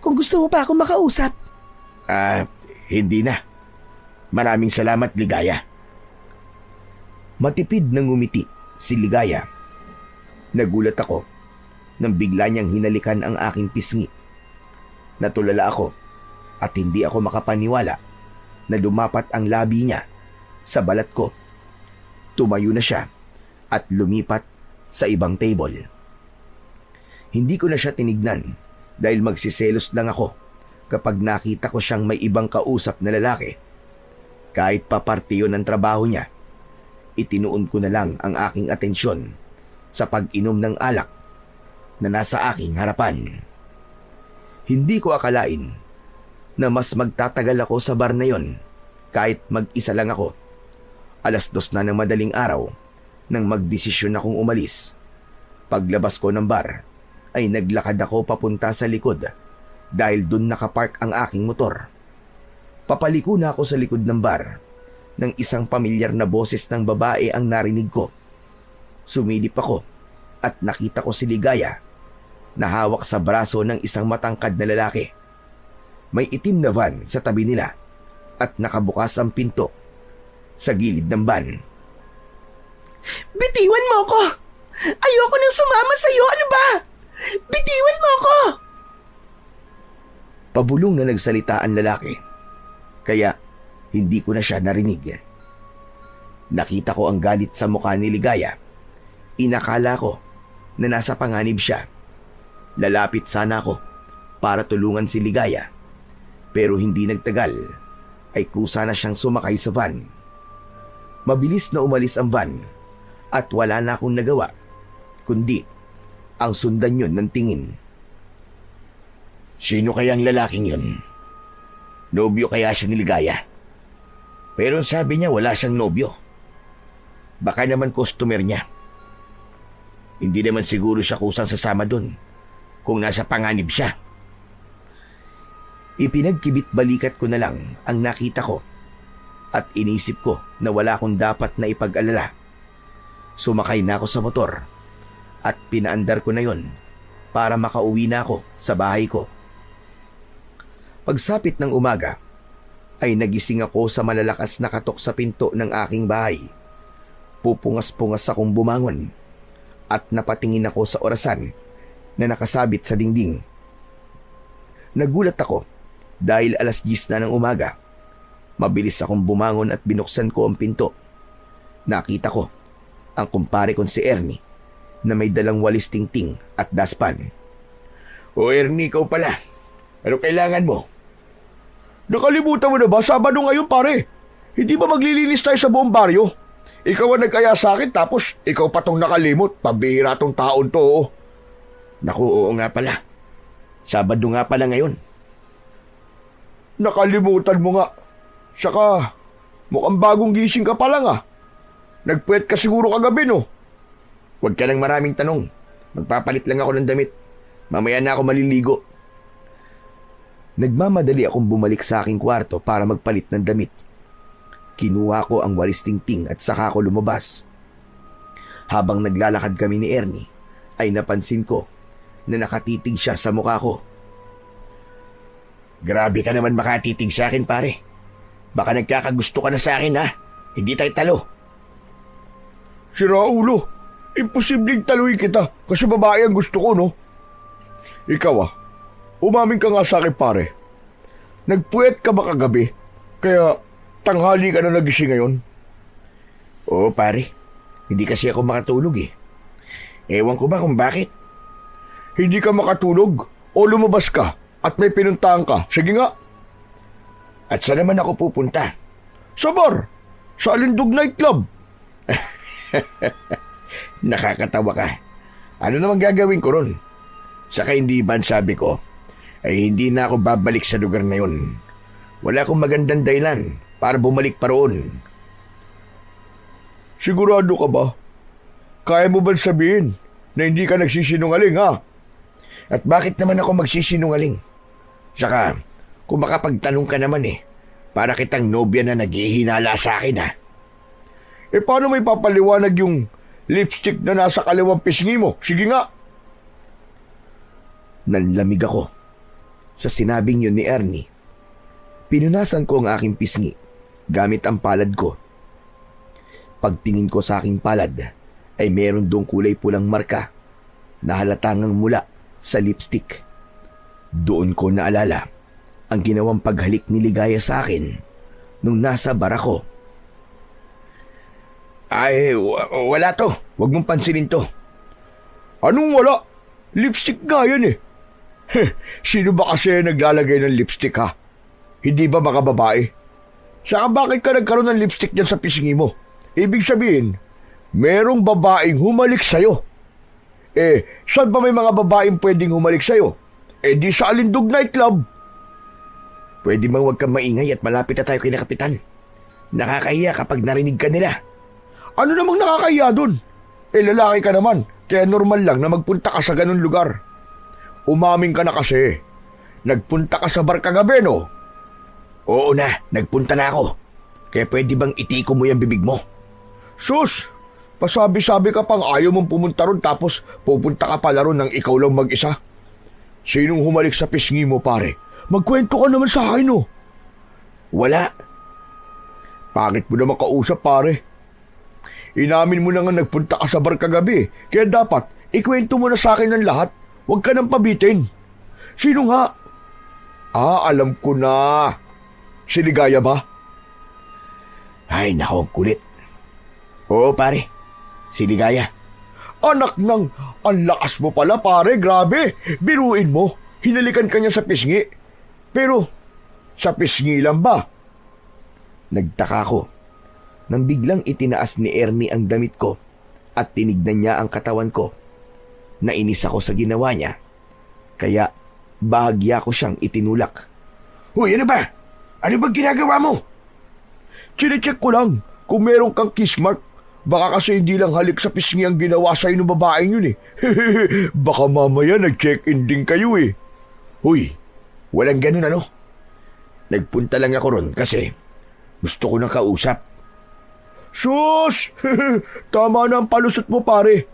kung gusto mo pa ako makausap. Hindi na. Maraming salamat, Ligaya. Matipid na ngumiti si Ligaya. Nagulat ako nang bigla niyang hinalikan ang aking pisngi. Natulala ako at hindi ako makapaniwala na lumapat ang labi niya sa balat ko. Tumayo na siya at lumipat sa ibang table. Hindi ko na siya tinignan dahil magsiselos lang ako kapag nakita ko siyang may ibang kausap na lalaki. Kahit pa parte yun ng trabaho niya, itinuon ko na lang ang aking atensyon sa pag-inom ng alak na nasa aking harapan. Hindi ko akalain na mas magtatagal ako sa bar na yon kahit mag-isa lang ako. 2:00 na ng madaling araw nang magdesisyon akong umalis. Paglabas ko ng bar ay naglakad ako papunta sa likod dahil dun nakapark ang aking motor. Papaliko na ako sa likod ng bar nang isang pamilyar na boses ng babae ang narinig ko. Sumilip ako at nakita ko si Ligaya na hawak sa braso ng isang matangkad na lalaki. May itim na van sa tabi nila at nakabukas ang pinto sa gilid ng van. Bitiwan mo ako! Ayoko nang sumama sa'yo! Ano ba? Bitiwan mo ako! Pabulong na nagsalita ang lalaki, kaya hindi ko na siya narinig. Nakita ko ang galit sa mukha ni Ligaya. Inakala ko na nasa panganib siya. Lalapit sana ako para tulungan si Ligaya, pero hindi nagtagal ay kusa na siyang sumakay sa van. Mabilis na umalis ang van at wala na akong nagawa kundi ang sundan yun ng tingin. Sino kaya ang lalaking yun? Nobyo kaya siya ni Ligaya? Pero sabi niya wala siyang nobyo. Baka naman customer niya. Hindi naman siguro siya kusang sasama dun kung nasa panganib siya. Ipinagkibit balikat ko na lang ang nakita ko at inisip ko na wala akong dapat na ipag-alala. Sumakay na ako sa motor at pinaandar ko na yon para makauwi na ako sa bahay ko. Pagsapit ng umaga ay nagising ako sa malalakas na katok sa pinto ng aking bahay. Pupungas-pungas akong bumangon at napatingin ako sa orasan na nakasabit sa dingding. Nagulat ako dahil 10:00 na ng umaga. Mabilis akong bumangon at binuksan ko ang pinto. Nakita ko ang kumpare kong si Ernie na may dalang walis tingting at daspan. O Ernie, ikaw pala. Ano kailangan mo? Nakalimutan mo na ba? Sabado ngayon, pare. Hindi ba maglilinis tayo sa buong baryo? Ikaw ang nagkaya sa akin tapos ikaw pa tong nakalimot. Pambihira tong taon to. Oh. Naku, oo nga pala. Sabado nga pala ngayon. Nakalimutan mo nga. Saka, mukhang bagong gising ka pa lang ah. Nagpuwet ka siguro kagabi no? Huwag ka ng maraming tanong. Magpapalit lang ako ng damit. Mamaya na ako maliligo. Nagmamadali akong bumalik sa aking kwarto para magpalit ng damit. Kinuha ko ang walis tingting at saka ko lumabas. Habang naglalakad kami ni Ernie, ay napansin ko na nakatitig siya sa mukha ko. Grabe ka naman makatitig sa akin, pare. Baka nagkakagusto ka na sa akin, ha? Hindi tayo talo. Sira ulo. Imposibleng taluin kita kasi babae ang gusto ko, no? Ikaw umamin ka nga sa akin, pare. Nagpuwet ka ba kagabi? Kaya tanghali ka na nagising ngayon? Oo, pare. Hindi kasi ako makatulog eh. Ewan ko ba kung bakit. Hindi ka makatulog o lumabas ka at may pinuntahan ka? Sige nga. At saan naman ako pupunta? Sa bar. Sa Alindog Nightclub. Nakakatawa ka. Ano naman gagawin ko ron? Saka hindi ba sabi ko, ay hindi na ako babalik sa lugar na yun. Wala akong magandang dahilan para bumalik pa roon. Sigurado ka ba? Kaya mo ba sabihin na hindi ka nagsisinungaling, ha? At bakit naman ako magsisinungaling? Saka, kung makapagtanong ka naman para kitang nobya na naghihinala sa akin, ha? paano may papaliwanag yung lipstick na nasa kaliwang pisngi mo? Sige nga. Nanlamig ako sa sinabing yun ni Ernie. Pinunasan ko ang aking pisngi gamit ang palad ko. Pagtingin ko sa aking palad ay meron doong kulay pulang marka na halatangang mula sa lipstick. Doon ko naalala ang ginawang paghalik ni Ligaya sa akin nung nasa bar ako. Ay, wala to. Huwag mong pansinin to. Anong wala? Lipstick nga yan eh. Sino ba kasi naglalagay ng lipstick ha? Hindi ba mga babae? Saka bakit ka nagkaroon ng lipstick dyan sa pisngi mo? Ibig sabihin, merong babaeng humalik sa'yo. Saan ba may mga babaeng pwedeng humalik sa'yo? Di sa Alindog Nightclub. Pwede bang huwag kang maingay at malapit na tayo kay na Kapitan? Nakakahiya kapag narinig ka nila. Ano namang nakakahiya dun? Lalaki ka naman, kaya normal lang na magpunta ka sa ganun lugar. Umaming ka na kasi. Nagpunta ka sa bar kagabi, no? Oo na, nagpunta na ako. Kaya pwede bang itiko mo yung bibig mo? Sus! Pasabi-sabi ka pang ayaw mong pumunta ron tapos pupunta ka pala ron ng ikaw lang mag-isa. Sinong humalik sa pisngi mo, pare? Magkwento ka naman sa akin, no? Wala. Pangit mo naman kausap, pare. Inamin mo na nga nagpunta ka sa bar kagabi, kaya dapat ikwento mo na sa akin ng lahat. Huwag ka nang pabitin. Sino nga? Alam ko na. Si Ligaya ba? Ay, nako, kulit. Oo, pare. Si Ligaya. Anak ng, ang lakas mo pala, pare, grabe. Biruin mo, hinalikan ka niya sa pisngi. Pero, sa pisngi lang ba? Nagtaka ko nang biglang itinaas ni Ernie ang damit ko at tinignan niya ang katawan ko. Nainis ako sa ginawa niya, kaya bahagya ko siyang itinulak. Hoy, ano ba? Ano ba ginagawa mo? Chinecheck ko lang kung meron kang kiss mark. Baka kasi hindi lang halik sa pisngi ang ginawa sa'yo ng babaeng yun eh. Baka mamaya nag-check-in din kayo eh. Hoy, walang ganun ano? Nagpunta lang ako ron kasi gusto ko nang kausap. Sus! Tama na ang palusot mo, pare.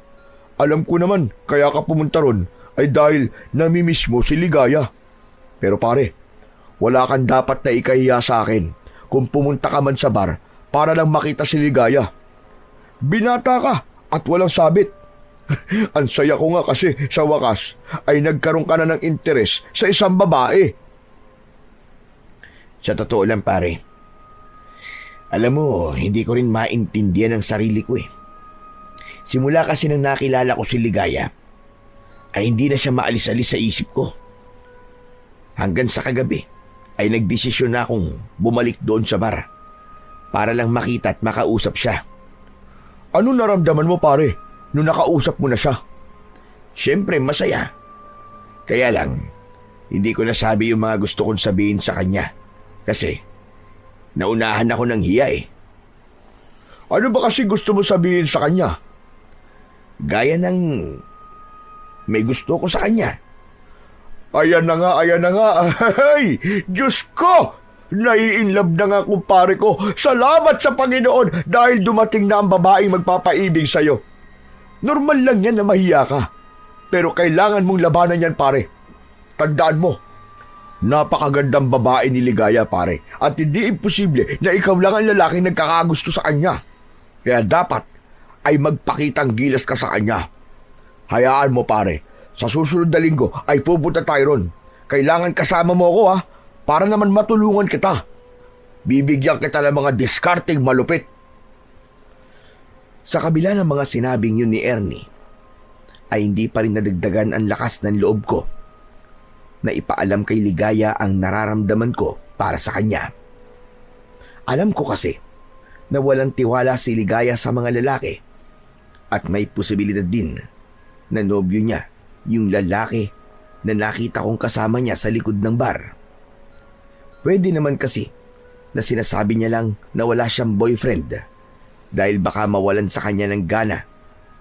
Alam ko naman, kaya ka pumunta ron ay dahil namimiss mo si Ligaya. Pero pare, wala kang dapat na ikahiya sa akin kung pumunta ka man sa bar para lang makita si Ligaya. Binata ka at walang sabit. Ang saya ko nga kasi sa wakas ay nagkaroon ka na ng interes sa isang babae. Sa totoo lang, pare, alam mo, hindi ko rin maintindihan ang sarili ko eh. Simula kasi nang nakilala ko si Ligaya, ay hindi na siya maalis-alis sa isip ko. Hanggang sa kagabi, ay nagdesisyon na akong bumalik doon sa bar para lang makita at makausap siya. Ano naramdaman mo, pare, nung nakausap mo na siya? Siyempre, masaya. Kaya lang, hindi ko nasabi yung mga gusto kong sabihin sa kanya. Kasi, naunahan ako ng hiya eh. Ano ba kasi gusto mo sabihin sa kanya? Gaya ng may gusto ko sa kanya. Ayan na nga, ayan na nga. Ay, Diyos ko! Nai-inlove na nga kumpare ko. Salamat sa Panginoon dahil dumating na ang babaeng magpapaibig sa'yo. Normal lang yan na mahiya ka. Pero kailangan mong labanan yan, pare. Tandaan mo, napakagandang babae ni Ligaya, pare. At hindi imposible na ikaw lang ang lalaking nagkakagusto sa kanya. Kaya dapat ay magpakitang gilas ka sa kanya. Hayaan mo, pare. Sa susunod na linggo ay pupunta tayo ron. Kailangan kasama mo ako, ha? Para naman matulungan kita. Bibigyan kita ng mga diskarting malupit. Sa kabila ng mga sinabing yun ni Ernie, ay hindi pa rin nadagdagan ang lakas ng loob ko na ipaalam kay Ligaya ang nararamdaman ko para sa kanya. Alam ko kasi na walang tiwala si Ligaya sa mga lalaki at may posibilidad din na nobyo niya yung lalaki na nakita kong kasama niya sa likod ng bar. Pwede naman kasi na sinasabi niya lang na wala siyang boyfriend dahil baka mawalan sa kanya ng gana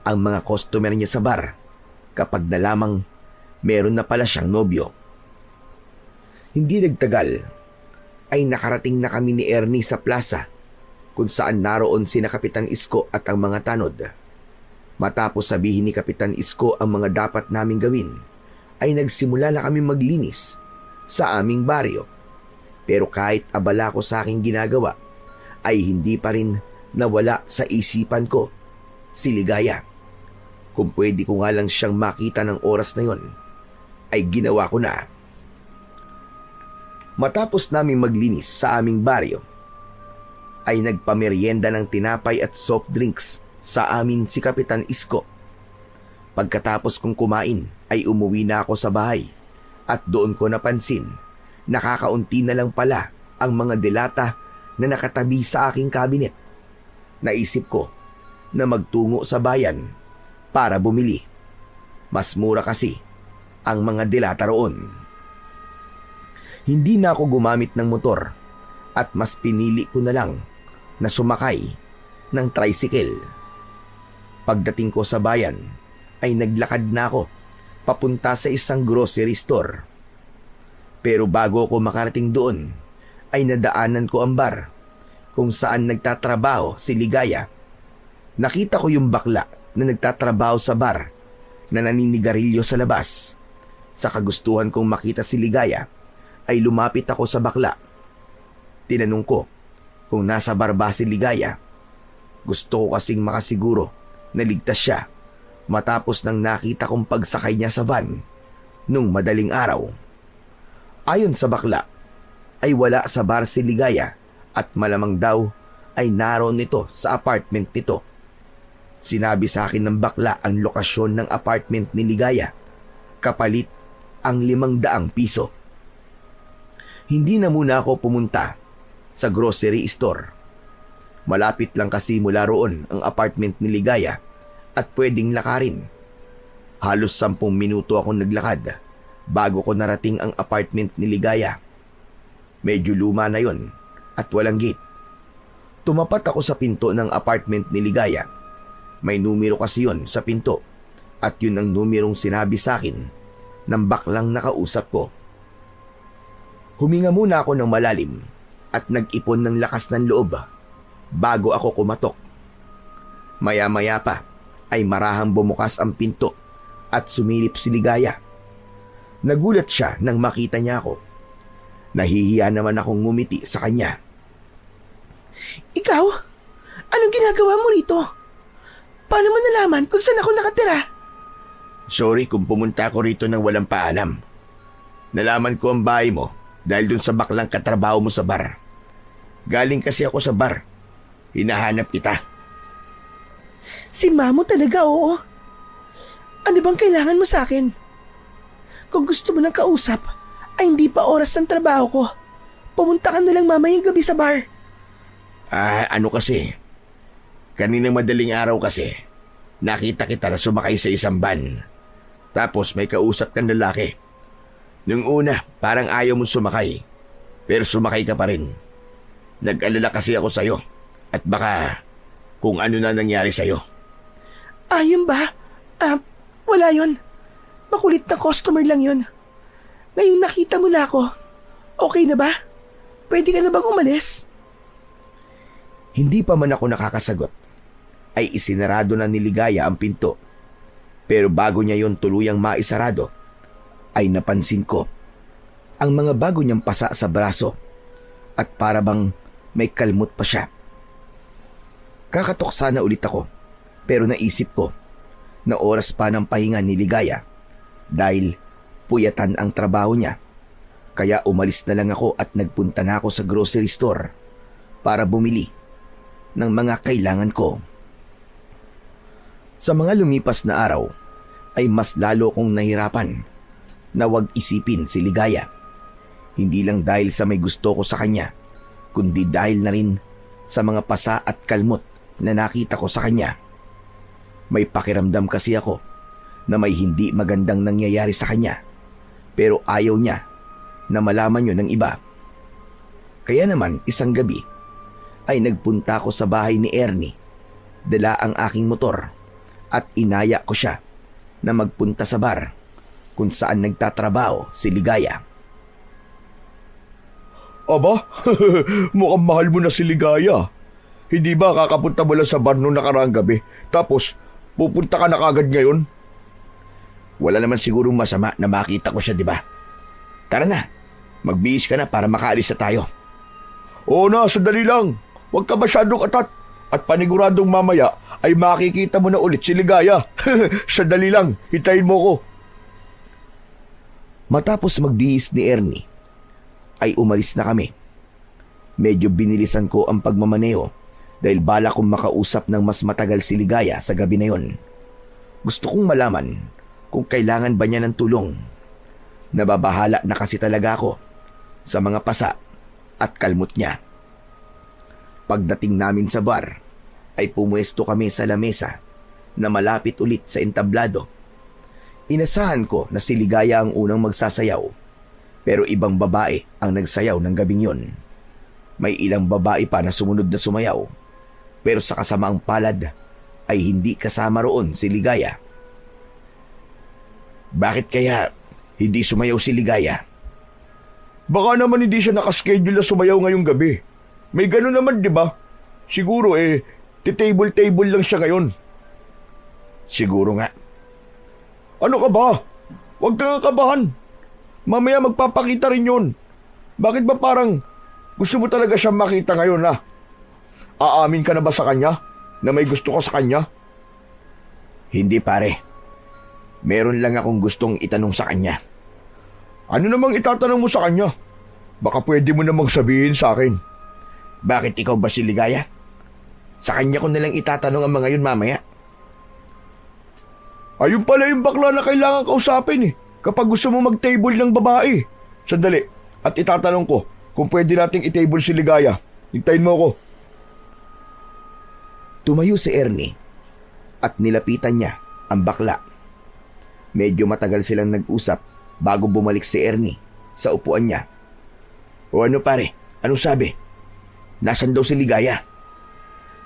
ang mga customer niya sa bar kapag na lamang meron na pala siyang nobyo. Hindi nagtagal ay nakarating na kami ni Ernie sa plaza kung saan naroon sina Kapitan Isko at ang mga tanod. Matapos sabihin ni Kapitan Isko ang mga dapat naming gawin, ay nagsimula na kami maglinis sa aming baryo. Pero kahit abala ko sa aking ginagawa, ay hindi pa rin nawala sa isipan ko si Ligaya. Kung pwede ko nga lang siyang makita ng oras na yon, ay ginawa ko na. Matapos naming maglinis sa aming baryo, ay nagpamerienda ng tinapay at soft drinks sa amin si Kapitan Isko. Pagkatapos kong kumain ay umuwi na ako sa bahay at doon ko napansin na kakaunti na lang pala ang mga delata na nakatabi sa aking kabinet. Naisip ko na magtungo sa bayan para bumili. Mas mura kasi ang mga delata roon. Hindi na ako gumamit ng motor at mas pinili ko na lang na sumakay ng tricycle. Pagdating ko sa bayan ay naglakad na ako papunta sa isang grocery store. Pero bago ako makarating doon ay nadaanan ko ang bar kung saan nagtatrabaho si Ligaya. Nakita ko yung bakla na nagtatrabaho sa bar na naninigarilyo sa labas. Sa kagustuhan kong makita si Ligaya ay lumapit ako sa bakla. Tinanong ko kung nasa bar ba si Ligaya. Gusto ko kasing makasiguro na ligtas siya matapos nang nakita kong pagsakay niya sa van nung madaling araw. Ayon sa bakla ay wala sa bar si Ligaya at malamang daw ay naroon nito sa apartment nito. Sinabi sa akin ng bakla ang lokasyon ng apartment ni Ligaya. Kapalit ang 500 piso. Hindi na muna ako pumunta sa grocery store. Malapit lang kasi mula roon ang apartment ni Ligaya at pwedeng lakarin. Halos 10 minuto akong naglakad bago ko narating ang apartment ni Ligaya. Medyo luma na yon at walang gate. Tumapat ako sa pinto ng apartment ni Ligaya. May numero kasi yon sa pinto at yun ang numerong sinabi sa akin ng baklang nakausap ko. Huminga muna ako ng malalim at nag-ipon ng lakas ng loob bago ako kumatok. Maya-maya pa ay marahang bumukas ang pinto at sumilip si Ligaya. Nagulat siya nang makita niya ako. Nahihiya naman akong ngumiti sa kanya. Ikaw? Anong ginagawa mo rito? Paano mo nalaman kung saan ako nakatira? Sorry kung pumunta ako rito nang walang paalam. Nalaman ko ang bahay mo dahil dun sa baklang katrabaho mo sa bar. Galing kasi ako sa bar. Hinahanap kita. Si Mamo talaga, oo. Ano bang kailangan mo sa akin? Kung gusto mo ng kausap, ay hindi pa oras ng trabaho ko. Pumunta ka na lang mamayang gabi sa bar. Ano kasi? Kaninang madaling araw kasi, nakita kita na sumakay sa isang van. Tapos may kausap kang lalaki. Nung una, parang ayaw mong sumakay. Pero sumakay ka pa rin. Nag-alala kasi ako sa'yo. At baka kung ano na nangyari sa'yo. Ayun ba? Wala yon. Makulit na customer lang yon. Ngayong nakita mo na ako, okay na ba? Pwede ka na bang umalis? Hindi pa man ako nakakasagot, ay isinarado na ni Ligaya ang pinto. Pero bago niya yon tuluyang maisarado, ay napansin ko ang mga bago niyang pasa sa braso at para bang may kalmot pa siya. Kakatok sana ulit ako, pero naisip ko na oras pa ng pahinga ni Ligaya dahil puyatan ang trabaho niya. Kaya umalis na lang ako at nagpunta na ako sa grocery store para bumili ng mga kailangan ko. Sa mga lumipas na araw ay mas lalo kong nahirapan na wag isipin si Ligaya. Hindi lang dahil sa may gusto ko sa kanya, kundi dahil na rin sa mga pasa at kalmot na nakita ko sa kanya. May pakiramdam kasi ako na may hindi magandang nangyayari sa kanya, pero ayaw niya na malaman yun ng iba. Kaya naman isang gabi ay nagpunta ako sa bahay ni Ernie, dala ang aking motor at inaya ko siya na magpunta sa bar kung saan nagtatrabaho si Ligaya. Aba, mukhang mahal mo na si Ligaya. Hindi ba kakapunta mo lang sa bar noong nakaraang gabi, tapos pupunta ka na kagad ngayon? Wala naman sigurong masama na makita ko siya, di ba? Tara na, magbihis ka na para makaalis na tayo. Oo na, sandali lang. Huwag ka masyadong atat. At paniguradong mamaya ay makikita mo na ulit si Ligaya. Sandali lang, hintayin mo ko. Matapos magbihis ni Ernie, ay umalis na kami. Medyo binilisan ko ang pagmamaneo dahil bala kong makausap ng mas matagal si Ligaya sa gabi na yon. Gusto kong malaman kung kailangan ba niya ng tulong. Nababahala na kasi talaga ako sa mga pasa at kalmot niya. Pagdating namin sa bar, ay pumuesto kami sa lamesa na malapit ulit sa entablado. Inasahan ko na si Ligaya ang unang magsasayaw, pero ibang babae ang nagsayaw ng gabing yon. May ilang babae pa na sumunod na sumayaw, pero sa kasamaang palad ay hindi kasama roon si Ligaya. Bakit kaya hindi sumayaw si Ligaya? Baka naman hindi siya nakaschedule na sumayaw ngayong gabi. May gano'n naman, di ba? Siguro titable-table lang siya ngayon. Siguro nga. Ano ka ba? Huwag kang kabahan. Mamaya magpapakita rin yun. Bakit ba parang gusto mo talaga siyang makita ngayon, ha? Aamin ka na ba sa kanya na may gusto ka sa kanya? Hindi, pare. Meron lang akong gustong itanong sa kanya. Ano namang itatanong mo sa kanya? Baka pwede mo namang sabihin sa akin. Bakit ikaw ba si Ligaya? Sa kanya ko nalang itatanong ang mga yun mamaya. Ayun pala yung bakla na kailangan kausapin kapag gusto mo mag-table ng babae. Sandali, at itatanong ko kung pwede nating i-table si Ligaya. Hintayin mo ako. Tumayo si Ernie at nilapitan niya ang bakla. Medyo matagal silang nag-usap bago bumalik si Ernie sa upuan niya. O ano pare? Anong sabi? Nasaan daw si Ligaya?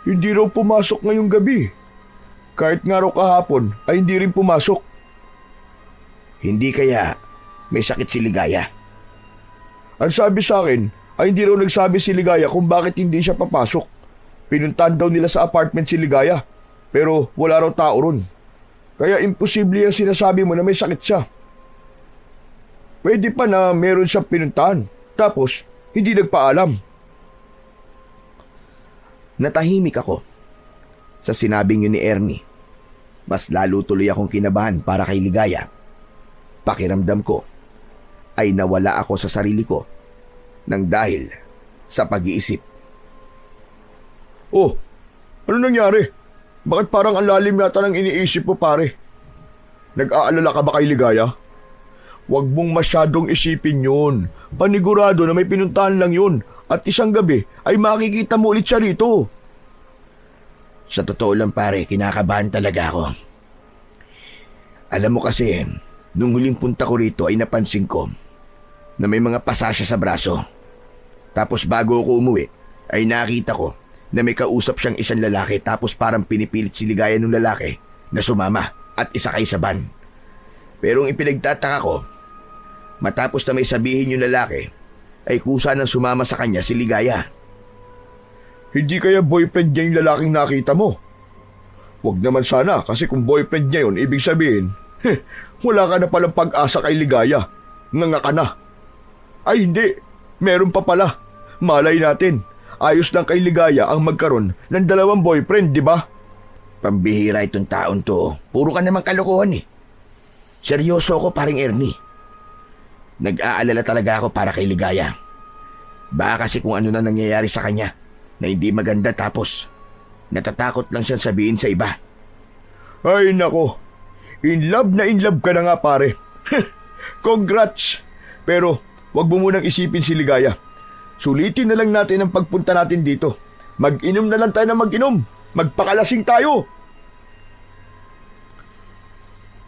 Hindi raw pumasok ngayong gabi. Kahit nga raw kahapon ay hindi rin pumasok. Hindi kaya may sakit si Ligaya? Ang sabi sa akin ay hindi raw nagsabi si Ligaya kung bakit hindi siya papasok. Pinuntahan daw nila sa apartment si Ligaya, pero wala raw tao ron. Kaya imposible yung sinasabi mo na may sakit siya. Pwede pa na meron siyang pinuntahan, tapos hindi nagpaalam. Natahimik ako sa sinabing yun ni Ernie. Mas lalo tuloy akong kinabahan para kay Ligaya. Pakiramdam ko ay nawala ako sa sarili ko nang dahil sa pag-iisip. Oh, ano nangyari? Bakit parang ang lalim yata ng iniisip mo, pare? Nag-aalala ka ba kay Ligaya? Huwag mong masyadong isipin yun. Panigurado na may pinuntahan lang yun. At isang gabi ay makikita mo ulit siya rito. Sa totoo lang pare, kinakabahan talaga ako. Alam mo kasi, nung huling punta ko rito ay napansin ko na may mga pasa siya sa braso. Tapos bago ako umuwi, ay nakita ko na may kausap siyang isang lalaki tapos parang pinipilit si Ligaya ng lalaki na sumama at isakay sa van. Pero ang ipinagtataka ko, matapos na may sabihin yung lalaki, ay kusa nang sumama sa kanya si Ligaya. Hindi kaya boyfriend niya yung lalaking nakita mo? Huwag naman sana kasi kung boyfriend niya yun, ibig sabihin, wala ka na palang pag-asa kay Ligaya. Nganga ka na. Ay hindi, meron pa pala. Malay natin, ayos lang kay Ligaya ang magkaroon ng dalawang boyfriend, di ba? Pambihira itong taon to. Puro ka namang kalokohan eh. Seryoso ako paring Ernie. Nag-aalala talaga ako para kay Ligaya. Baka kasi kung ano na nangyayari sa kanya na hindi maganda tapos natatakot lang siyang sabihin sa iba. Ay nako, in love ka na nga pare. Congrats! Pero wag mo munang isipin si Ligaya. Sulitin na lang natin ang pagpunta natin dito. Mag-inom na lang tayo ng mag-inom. Magpakalasing tayo.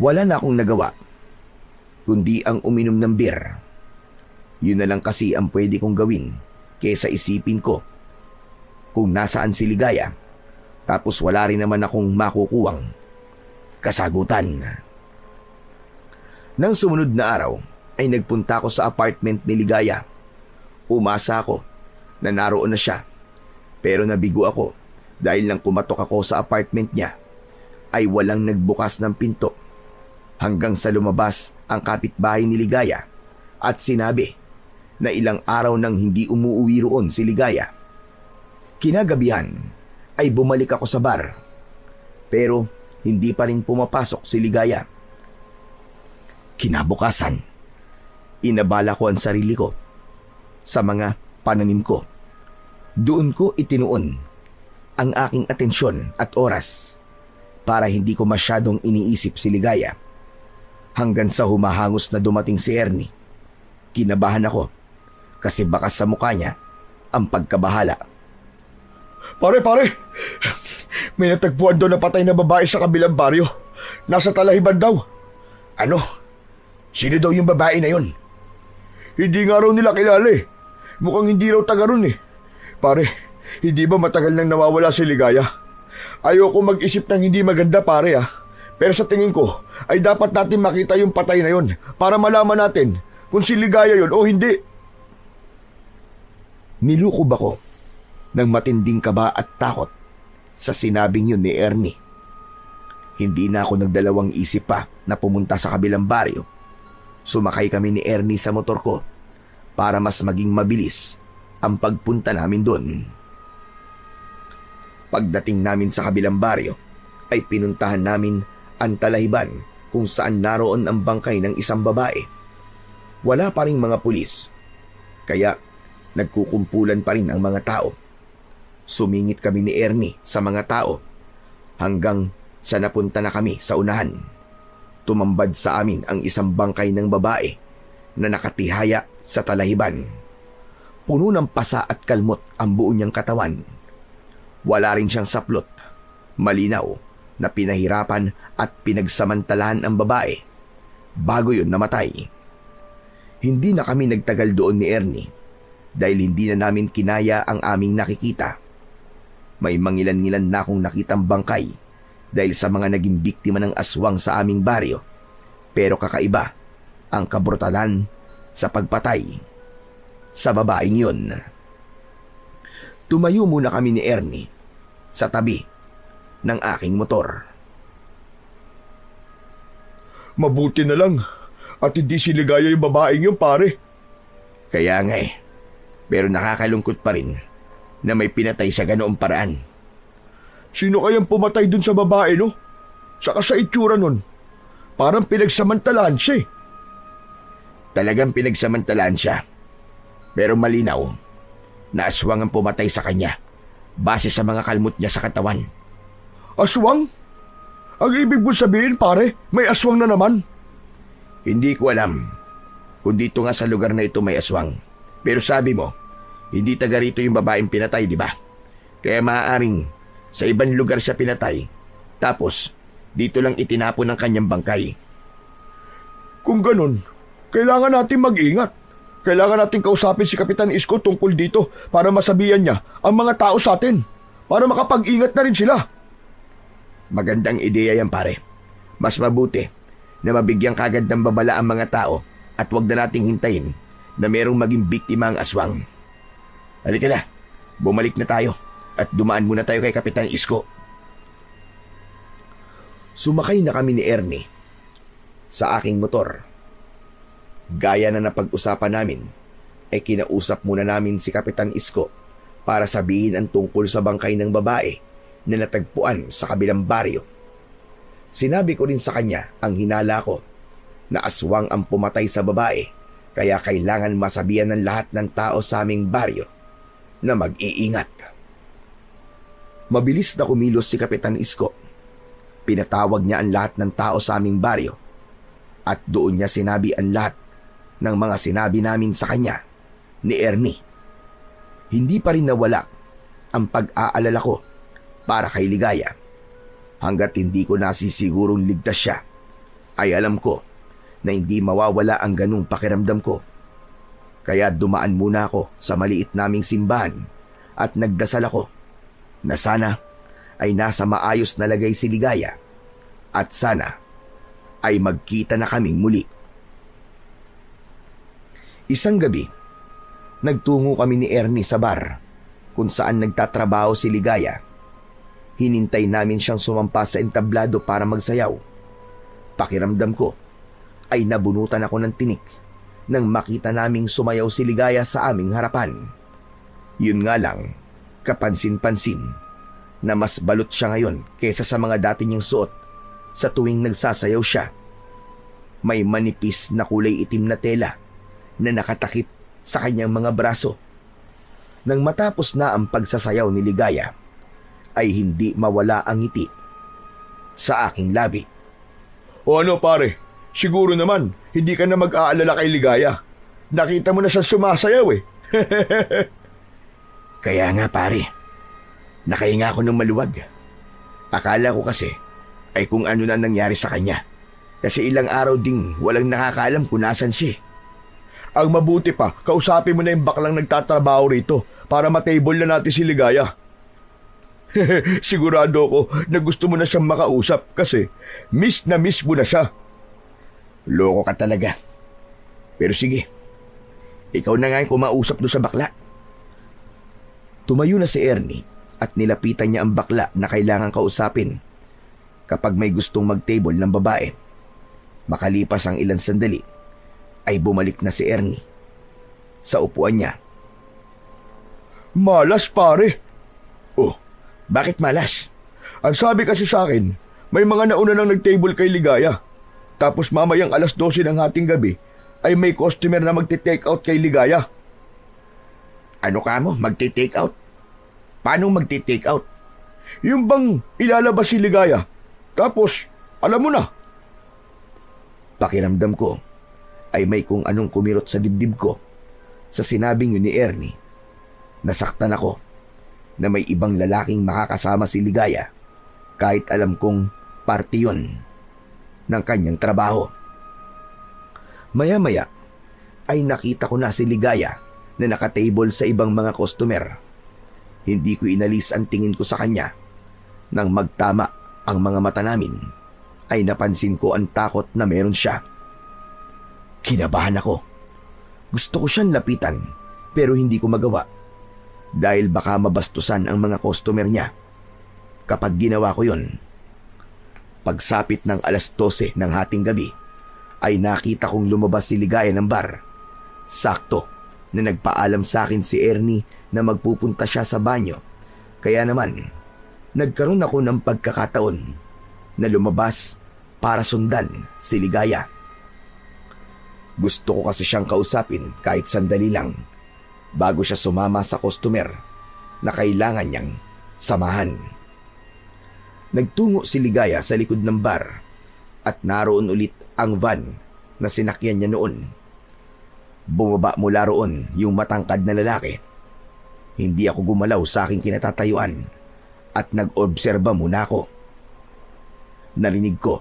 Wala na akong nagawa kundi ang uminom ng beer. Yun na lang kasi ang pwede kong gawin kaysa isipin ko kung nasaan si Ligaya tapos wala rin naman akong makukuwang kasagutan. Nang sumunod na araw ay nagpunta ako sa apartment ni Ligaya. Umasa ako na naroon na siya pero nabigo ako Dahil nang kumatok ako sa apartment niya, ay walang nagbukas ng pinto hanggang sa lumabas ang kapitbahay ni Ligaya at sinabi na ilang araw nang hindi umuuwi roon si Ligaya. Kinagabihan ay bumalik ako sa bar, pero hindi pa rin pumapasok si Ligaya. Kinabukasan, inabala ko ang sarili ko sa mga pananim ko. Doon ko itinuon ang aking atensyon at oras para hindi ko masyadong iniisip si Ligaya. Hanggang sa humahangos na dumating si Ernie. Kinabahan ako kasi baka sa mukha niya ang pagkabahala. Pare! May natagpuan doon na patay na babae sa kabilang baryo. Nasa Talahiban daw. Ano? Sino daw yung babae na yun? Hindi nga raw nila kilala eh. Mukhang hindi raw taga ron eh. Pare, hindi ba matagal nang nawawala si Ligaya? Ayoko mag-isip ng hindi maganda pare ah. Pero sa tingin ko ay dapat natin makita yung patay na yun para malaman natin kung si Ligaya yun o hindi. Nilukob ako ng matinding kaba at takot sa sinabing yun ni Ernie. Hindi na ako nagdalawang isip pa na pumunta sa kabilang baryo. Sumakay kami ni Ernie sa motor ko para mas maging mabilis ang pagpunta namin doon. Pagdating namin sa kabilang baryo ay pinuntahan namin ang Talahiban kung saan naroon ang bangkay ng isang babae. Wala pa ring mga pulis, kaya nagkukumpulan pa rin ang mga tao. Sumingit kami ni Ernie sa mga tao hanggang sa napunta na kami sa unahan. Tumambad sa amin ang isang bangkay ng babae na nakatihaya sa Talahiban. Puno ng pasa at kalmot ang buo niyang katawan. Wala rin siyang saplot. Malinaw na pinahirapan at pinagsamantalahan ang babae bago yun namatay. Hindi na kami nagtagal doon ni Ernie dahil hindi na namin kinaya ang aming nakikita. May mangilan-ngilan na akong nakitang bangkay dahil sa mga naging biktima ng aswang sa aming baryo. Pero kakaiba ang kabrutalan sa pagpatay sa babaeng yun. Tumayo muna kami ni Ernie sa tabi ng aking motor. Mabuti na lang at hindi si Ligaya yung babaeng yun pare. Kaya nga eh. Pero nakakalungkot pa rin na may pinatay sa ganoong paraan. Sino kayang pumatay dun sa babae no? Saka sa itsura nun. Parang pinagsamantalahan siya eh. Talagang pinagsamantalahan siya. Pero malinaw na aswang ang pumatay sa kanya base sa mga kalmot niya sa katawan. Aswang? Ang ibig mo sabihin pare, may aswang na naman. Hindi ko alam kung dito nga sa lugar na ito may aswang. Pero sabi mo, hindi taga rito yung babaeng pinatay, di ba? Kaya maaaring sa ibang lugar siya pinatay, tapos dito lang itinapon ang kanyang bangkay. Kung ganun, kailangan natin mag-ingat. Kailangan natin kausapin si Kapitan Isko tungkol dito para masabihan niya ang mga tao sa atin. Para makapag-ingat na rin sila. Magandang ideya yan pare. Mas mabuti na mabigyan kagad ng babala ang mga tao at wag na nating hintayin na merong maging biktima ang aswang. Halika na, bumalik na tayo at dumaan muna tayo kay Kapitan Isko. Sumakay na kami ni Ernie sa aking motor. Gaya na napag-usapan namin, ay kinausap muna namin si Kapitan Isko para sabihin ang tungkol sa bangkay ng babae na natagpuan sa kabilang baryo. Sinabi ko rin sa kanya ang hinala ko na aswang ang pumatay sa babae, kaya kailangan masabihan ng lahat ng tao sa aming baryo na mag-iingat. Mabilis na kumilos si Kapitan Isko. Pinatawag niya ang lahat ng tao sa aming baryo at doon niya sinabi ang lahat ng mga sinabi namin sa kanya ni Ernie. Hindi pa rin nawala ang pag-aalala ko para kay Ligaya. Hanggat hindi ko nasisigurong ligtas siya, ay alam ko na hindi mawawala ang ganung pakiramdam ko. Kaya dumaan muna ako sa maliit naming simbahan at nagdasal ako na sana ay nasa maayos na lagay si Ligaya at sana ay magkita na kaming muli. Isang gabi, nagtungo kami ni Ernie sa bar kung saan nagtatrabaho si Ligaya. Hinintay namin siyang sumampa sa entablado para magsayaw. Pakiramdam ko ay nabunutan ako ng tinik nang makita naming sumayaw si Ligaya sa aming harapan. Yun nga lang, kapansin-pansin na mas balot siya ngayon kaysa sa mga dati niyang suot sa tuwing nagsasayaw siya. May manipis na kulay itim na tela na nakatakip sa kanyang mga braso. Nang matapos na ang pagsasayaw ni Ligaya, ay hindi mawala ang ngiti sa aking labi. O ano pare, siguro naman, hindi ka na mag-aalala kay Ligaya. Nakita mo na siya sumasayaw eh. Kaya nga pare, nakahinga ako ng maluwag. Akala ko kasi ay kung ano na nangyari sa kanya. Kasi ilang araw ding walang nakakaalam kung nasan siya. Ang mabuti pa, kausapin mo na yung baklang nagtatrabaho rito para matable na natin si Ligaya. Sigurado ko na gusto mo na siyang makausap kasi miss mo na siya. Loko ka talaga. Pero sige, ikaw na nga yung kumausap doon sa bakla. Tumayo na si Ernie at nilapitan niya ang bakla na kailangang kausapin. Kapag may gustong mag-table ng babae, makalipas ang ilang sandali, ay bumalik na si Ernie sa upuan niya. Malas pare. Oh, bakit malas? Ang sabi kasi sa akin, may mga nauna nang nag-table kay Ligaya. Tapos mamayang 12:00 ng hating gabi, ay may customer na magte-take out kay Ligaya. Ano ka mo? Magti-take out? Paano magti-take out? Yung bang ilalabas si Ligaya. Tapos, alam mo na. Pakiramdam ko ay may kung anong kumirot sa dibdib ko sa sinabing yun ni Ernie. Nasaktan ako na may ibang lalaking makakasama si Ligaya kahit alam kong parte yun ng kanyang trabaho. Maya-maya ay nakita ko na si Ligaya na nakatable sa ibang mga customer. Hindi ko inalis ang tingin ko sa kanya. Nang magtama ang mga mata namin, ay napansin ko ang takot na meron siya. Kinabahan ako. Gusto ko siyang lapitan pero hindi ko magawa dahil baka mabastusan ang mga customer niya. Kapag ginawa ko yun, pagsapit ng 12:00 ng hating gabi, ay nakita kong lumabas si Ligaya ng bar. Sakto na nagpaalam sa akin si Ernie na magpupunta siya sa banyo. Kaya naman, nagkaroon ako ng pagkakataon na lumabas para sundan si Ligaya. Gusto ko kasi siyang kausapin kahit sandali lang bago siya sumama sa customer na kailangan niyang samahan. Nagtungo si Ligaya sa likod ng bar at naroon ulit ang van na sinakyan niya noon. Bumaba mula roon yung matangkad na lalaki. Hindi ako gumalaw sa aking kinatatayuan at nag-obserba muna ako. Narinig ko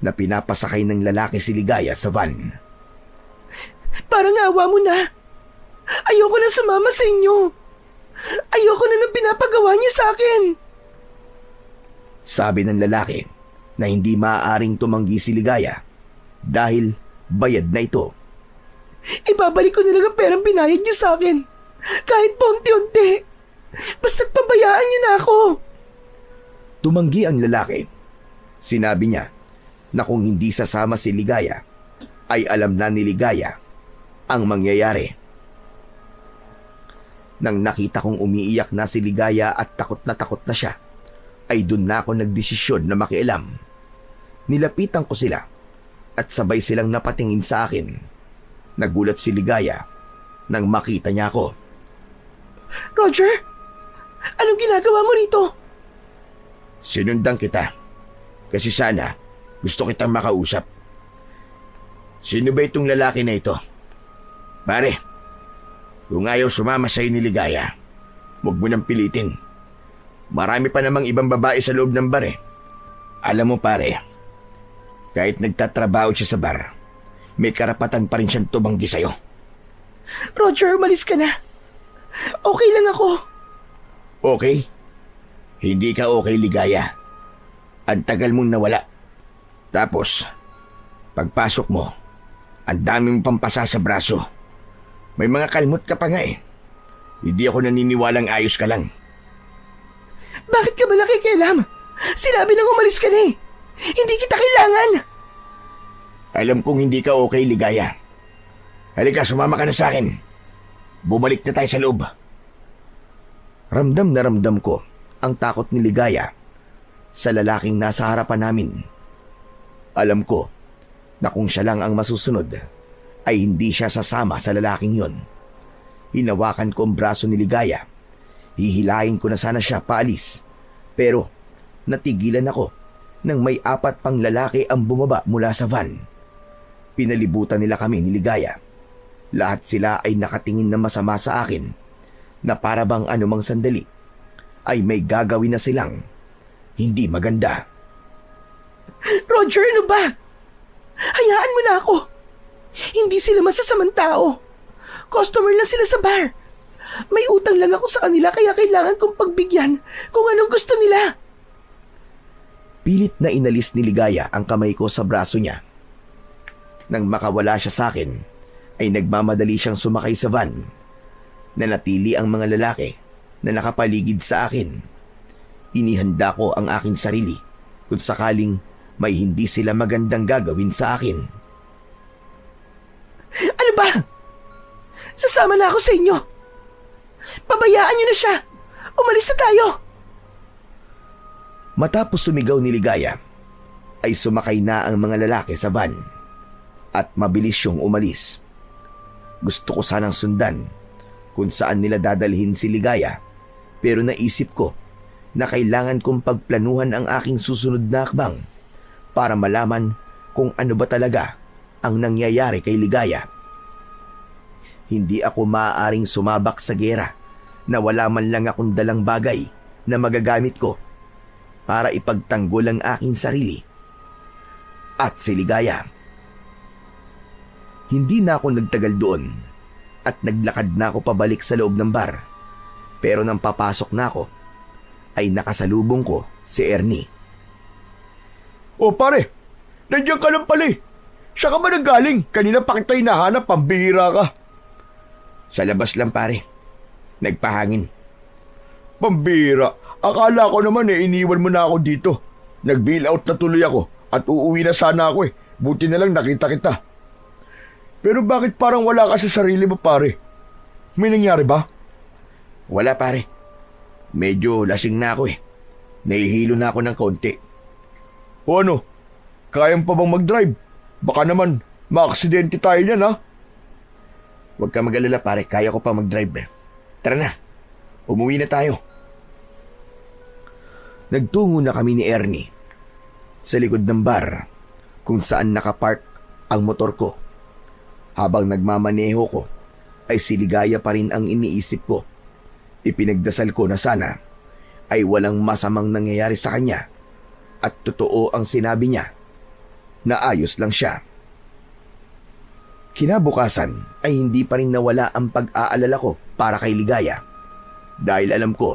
na pinapasakay ng lalaki si Ligaya sa van. Parang awa mo na. Ayoko na sumama sa inyo. Ayoko na ng pinapagawa niyo sa akin. Sabi ng lalaki na hindi maaaring tumanggi si Ligaya dahil bayad na ito. Ibabalik ko na lang ang perang binayad niyo sa akin. Kahit pa unti-unti. Basta't pabayaan niyo na ako. Tumanggi ang lalaki. Sinabi niya na kung hindi sasama si Ligaya, ay alam na ni Ligaya ang mangyayari. Nang nakita kong umiiyak na si Ligaya at takot na siya, ay dun na ako nagdesisyon na makialam. Nilapitan ko sila at sabay silang napatingin sa akin. Nagulat si Ligaya nang makita niya ako. Roger, anong ginagawa mo rito? Sinundan kita. Kasi sana gusto kitang makausap. Sino ba itong lalaki na ito? Pare, kung ayaw sumama sa'yo ni Ligaya, huwag mo nang pilitin. Marami pa namang ibang babae sa loob ng bar eh. Alam mo pare, kahit nagtatrabaho siya sa bar, may karapatan pa rin siyang tumanggi sa'yo. Roger, umalis ka na. Okay lang ako. Okay? Hindi ka okay, Ligaya. Ang tagal mong nawala. Tapos, pagpasok mo, ang dami mong pampasa sa braso. May mga kalmot ka pa nga eh. Hindi ako naniniwalang ayos ka lang. Bakit ka ba nakikialam? Sinabi nang umalis ka na eh. Hindi kita kailangan. Alam kong hindi ka okay, Ligaya. Halika, sumama ka na sa akin. Bumalik na tayo sa loob. Ramdam na ramdam ko ang takot ni Ligaya sa lalaking nasa harapan namin. Alam ko na kung siya lang ang masusunod, ay hindi siya sasama sa lalaking yon. Hinawakan ko ang braso ni Ligaya. Hihilahin ko na sana siya paalis. Pero natigilan ako nang may 4 pang lalaki ang bumaba mula sa van. Pinalibutan nila kami ni Ligaya. Lahat sila ay nakatingin na masama sa akin, na para bang anumang sandali ay may gagawin na silang hindi maganda. Roger, ano ba? Hayaan mo na ako. Hindi sila masasamang tao. Customer lang sila sa bar. May utang lang ako sa kanila kaya kailangan kong pagbigyan kung anong gusto nila. Pilit na inalis ni Ligaya ang kamay ko sa braso niya. Nang makawala siya sa akin, ay nagmamadali siyang sumakay sa van. Nanatili ang mga lalaki na nakapaligid sa akin. Inihanda ko ang aking sarili kung sakaling may hindi sila magandang gagawin sa akin. Ano ba? Sasama na ako sa inyo. Pabayaan niyo na siya. Umalis na tayo. Matapos sumigaw ni Ligaya, ay sumakay na ang mga lalaki sa van at mabilis siyang umalis. Gusto ko sanang sundan kung saan nila dadalhin si Ligaya, pero naisip ko na kailangan kong pagplanuhan ang aking susunod na hakbang para malaman kung ano ba talaga ang nangyayari kay Ligaya. Hindi ako maaaring sumabak sa gera na wala man lang akong dalang bagay na magagamit ko para ipagtanggol ang aking sarili at si Ligaya. Hindi na ako nagtagal doon at naglakad na ako pabalik sa loob ng bar. Pero nang papasok na ako, ay nakasalubong ko si Ernie. O pare, nandiyan ka lang pala eh. Siya ka ba nanggaling? Kanina pa kita hinahanap, pambihira ka. Sa labas lang pare, nagpahangin. Pambihira, akala ko naman iniwan mo na ako dito. Nag-bail out na tuloy ako at uuwi na sana ako eh. Buti na lang nakita kita. Pero bakit parang wala ka sa sarili mo pare? May nangyari ba? Wala pare, medyo lasing na ako eh. Nahihilo na ako ng kaunti. O ano, kayang pa bang mag-drive? Baka naman maaksidente tayo niyan ha? Huwag ka mag-alala pare, kaya ko pa mag-drive. Tara na, umuwi na tayo. Nagtungo na kami ni Ernie sa likod ng bar kung saan nakapark ang motor ko. Habang nagmamaneho ko, ay si Ligaya pa rin ang iniisip ko. Ipinagdasal ko na sana ay walang masamang nangyayari sa kanya at totoo ang sinabi niya na ayos lang siya. Kinabukasan ay hindi pa rin nawala ang pag-aalala ko para kay Ligaya dahil alam ko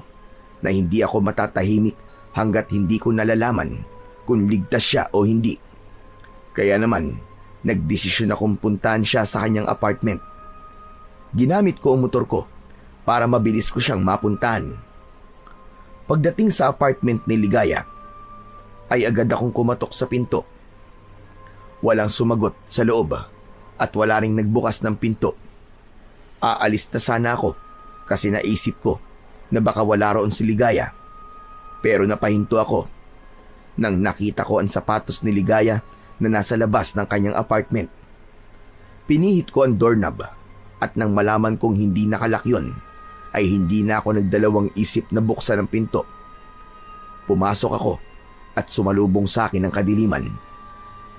na hindi ako matatahimik hanggat hindi ko nalalaman kung ligtas siya o hindi. Kaya naman, nagdesisyon akong puntahan siya sa kanyang apartment. Ginamit ko ang motor ko para mabilis ko siyang mapuntahan. Pagdating sa apartment ni Ligaya, ay agad akong kumatok sa pinto. Walang sumagot sa loob at wala ring nagbukas ng pinto. Aalis na sana ako kasi naisip ko na baka wala roon si Ligaya. Pero napahinto ako nang nakita ko ang sapatos ni Ligaya na nasa labas ng kanyang apartment. Pinihit ko ang doorknob at nang malaman kong hindi nakalak yun, ay hindi na ako nagdalawang isip na buksan ang pinto. Pumasok ako at sumalubong sa akin ang kadiliman.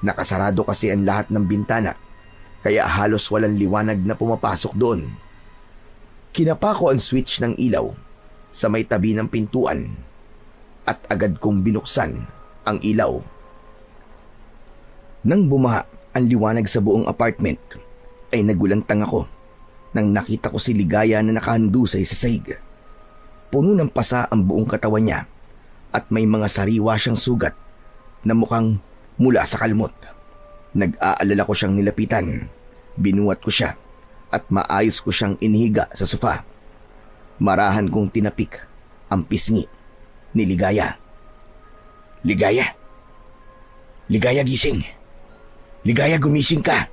Nakasarado kasi ang lahat ng bintana, kaya halos walang liwanag na pumapasok doon. Kinapa ko ang switch ng ilaw sa may tabi ng pintuan at agad kong binuksan ang ilaw. Nang bumaha ang liwanag sa buong apartment, ay nagulantang ako nang nakita ko si Ligaya na nakahandusay sa sahig. Puno ng pasa ang buong katawan niya at may mga sariwa siyang sugat na mukhang mula sa kalmot. Nag-aalala ko siyang nilapitan, binuhat ko siya at maayos ko siyang inihiga sa sofa. Marahan kong tinapik ang pisngi ni Ligaya. Ligaya? Ligaya, gising. Ligaya, gumising ka.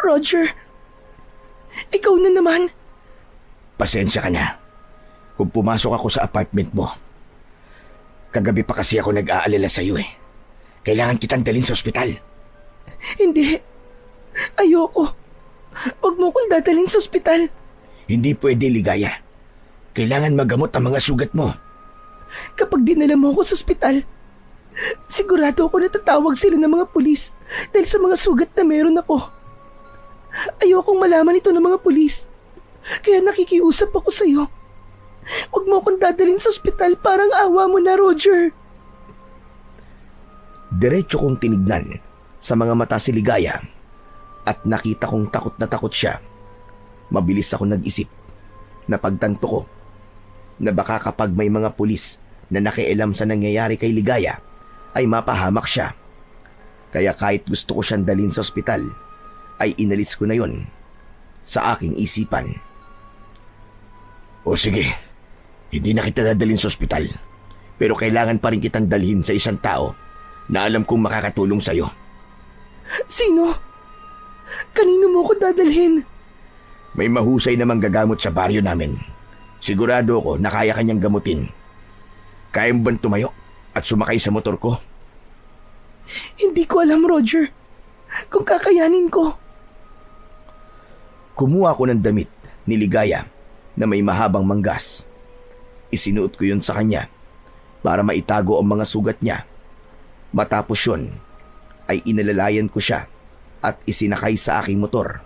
Roger, ikaw na naman. Pasensya ka na kung pumasok ako sa apartment mo. Kagabi pa kasi ako nag-aalala sa iyo eh. Kailangan kitang dalhin sa ospital. Hindi. Ayoko. Huwag mo kong dadalhin sa ospital. Hindi pwede, Ligaya. Kailangan magamot ang mga sugat mo. Kapag dinala mo ako sa ospital, sigurado ako natatawag sila ng mga pulis dahil sa mga sugat na meron ako. Ayokong malaman ito ng mga pulis. Kaya nakikiusap ako sa iyo. Huwag mo akong dadalhin sa ospital, parang awa mo na, Roger. Diretso kong tinignan sa mga mata si Ligaya at nakita kong takot na takot siya. Mabilis ako nag-isip na pagtanto ko na baka kapag may mga pulis na nakialam sa nangyayari kay Ligaya ay mapahamak siya. Kaya kahit gusto ko siyang dalhin sa ospital, ay inalis ko na yon sa aking isipan. O sige, hindi na kita dadalhin sa ospital, pero kailangan pa rin kitang dalhin sa isang tao na alam kong makakatulong sa'yo. Sino? Kanino mo ko dadalhin? May mahusay namang gagamot sa baryo namin. Sigurado ako na kaya kanyang gamutin. Kaya mo bang tumayo at sumakay sa motor ko? Hindi ko alam, Roger, kung kakayanin ko. Kumuha ko ng damit ni Ligaya na may mahabang manggas. Isinuot ko yun sa kanya para maitago ang mga sugat niya. Matapos yun, ay inalalayan ko siya at isinakay sa aking motor.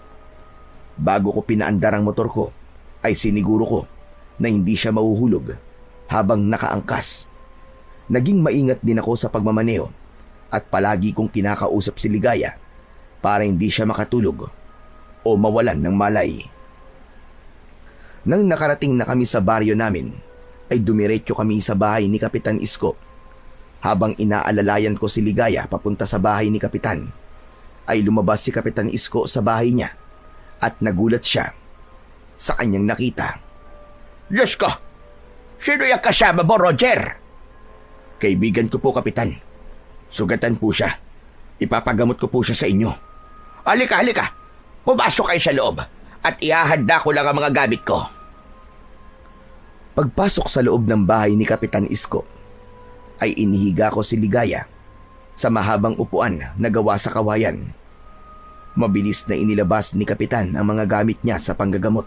Bago ko pinaandar ang motor ko, ay siniguro ko na hindi siya mahuhulog habang nakaangkas. Naging maingat din ako sa pagmamaneo at palagi kong kinakausap si Ligaya para hindi siya makatulog o mawalan ng malay. Nang nakarating na kami sa baryo namin, ay dumiretso kami sa bahay ni Kapitan Isko. Habang inaalalayan ko si Ligaya papunta sa bahay ni Kapitan, ay lumabas si Kapitan Isko sa bahay niya at nagulat siya sa kanyang nakita. Diyos ko! Sino yung kasama mo, Roger? Kaibigan ko po, Kapitan. Sugatan po siya. Ipapagamot ko po siya sa inyo. Halika, halika! Pumasok kayo sa loob at ihahanda ko lang ang mga gamit ko. Pagpasok sa loob ng bahay ni Kapitan Isko, ay inihiga ko si Ligaya sa mahabang upuan na gawa sa kawayan. Mabilis na inilabas ni Kapitan ang mga gamit niya sa panggagamot.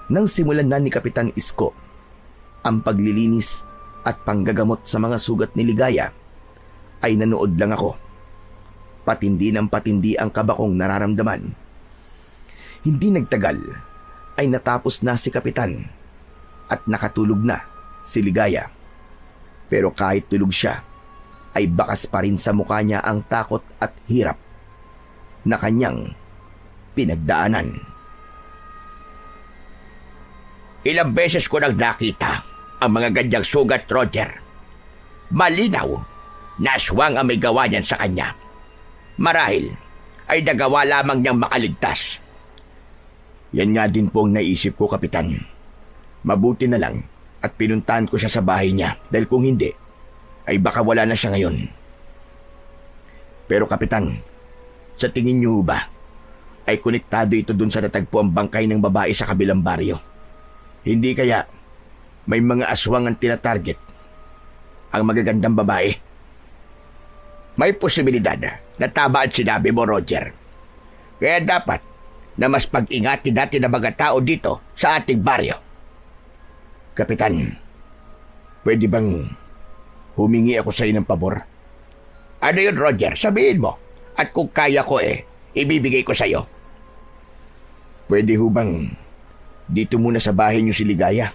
Nang simulan na ni Kapitan Isko ang paglilinis at panggagamot sa mga sugat ni Ligaya, ay nanood lang ako. Patindi ng patindi ang kaba kong nararamdaman. Hindi nagtagal ay natapos na si Kapitan at nakatulog na si Ligaya. Pero kahit tulog siya, ay bakas pa rin sa mukha niya ang takot at hirap na kanyang pinagdaanan. Ilang beses ko nang nakita ang mga ganyang sugat, Roger. Malinaw na aswang ang may gawa niyan sa kanya. Marahil ay nagawa lamang niyang makaligtas. Yan nga din po ang naisip ko, Kapitan. Mabuti na lang at pinuntahan ko siya sa bahay niya dahil kung hindi, ay baka wala na siya ngayon. Pero Kapitan, sa tingin niyo ba, ay konektado ito dun sa natagpo ang bangkay ng babae sa kabilang baryo? Hindi kaya may mga aswang ang tinatarget ang magagandang babae? May posibilidad na tama ang sinabi mo, Roger. Kaya dapat na mas pag-ingatin natin ang mga tao dito sa ating baryo. Kapitan, pwede bang humingi ako sa iyo ng pabor? Ano yun, Roger? Sabihin mo. At kung kaya ko ibibigay ko sa iyo. Pwede ho bang dito muna sa bahay niyo si Ligaya?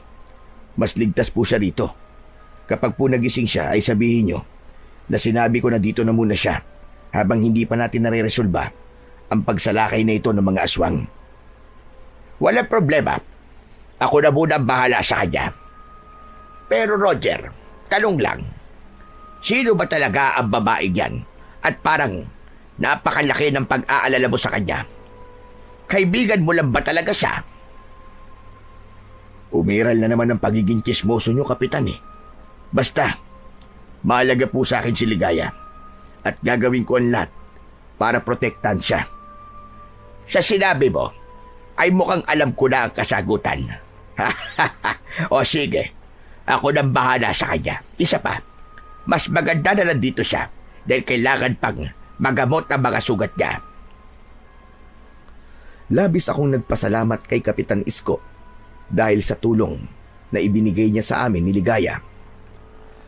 Mas ligtas po siya rito. Kapag po nagising siya ay sabihin niyo na sinabi ko na dito na muna siya habang hindi pa natin nare-resolba ang pagsalakay na ito ng mga aswang. Walang problema. Ako na muna ang bahala sa kanya. Pero Roger, tanong lang. Sino ba talaga ang babae yan? At parang napakalaki ng pag-aalala mo sa kanya. Kaibigan mo lang ba talaga siya? Umiral na naman ang pagiging chismoso nyo, Kapitan eh. Basta, mahalaga po sa akin si Ligaya at gagawin ko ang lahat para protektahan siya. Sa sinabi mo, ay mukhang alam ko na ang kasagutan. O sige, ako nang bahala sa kanya. Isa pa, mas maganda na nandito siya dahil kailangan pang magamot ang mga sugat niya. Labis akong nagpasalamat kay Kapitan Isko dahil sa tulong na ibinigay niya sa amin ni Ligaya.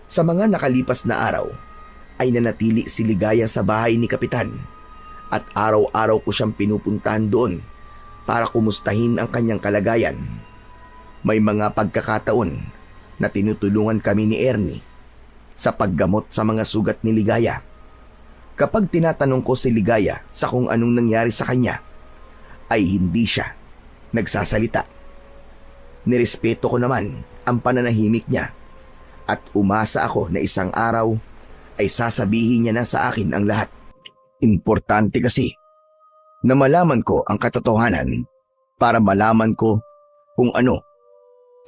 Sa mga nakalipas na araw ay nanatili si Ligaya sa bahay ni Kapitan at araw-araw ko siyang pinupuntahan doon para kumustahin ang kanyang kalagayan. May mga pagkakataon na tinutulungan kami ni Ernie sa paggamot sa mga sugat ni Ligaya. Kapag tinatanong ko si Ligaya sa kung anong nangyari sa kanya, ay hindi siya nagsasalita. Nirespeto ko naman ang pananahimik niya at umasa ako na isang araw ay sasabihin niya na sa akin ang lahat. Importante kasi na malaman ko ang katotohanan para malaman ko kung ano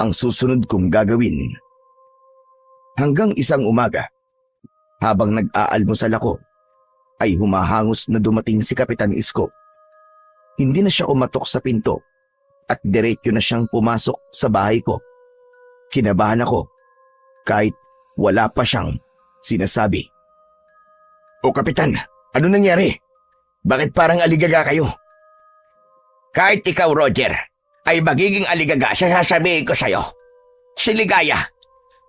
ang susunod kong gagawin. Hanggang isang umaga, habang nag-aalmusal ako, ay humahangos na dumating si Kapitan Isko. Hindi na siya umatok sa pinto at diretso na siyang pumasok sa bahay ko. Kinabahan ako kahit wala pa siyang sinasabi. O Kapitan, ano nangyari? Bakit parang aligaga kayo? Kahit ikaw, Roger, ay magiging aligaga sa sasabihin ko sa'yo. Si Ligaya,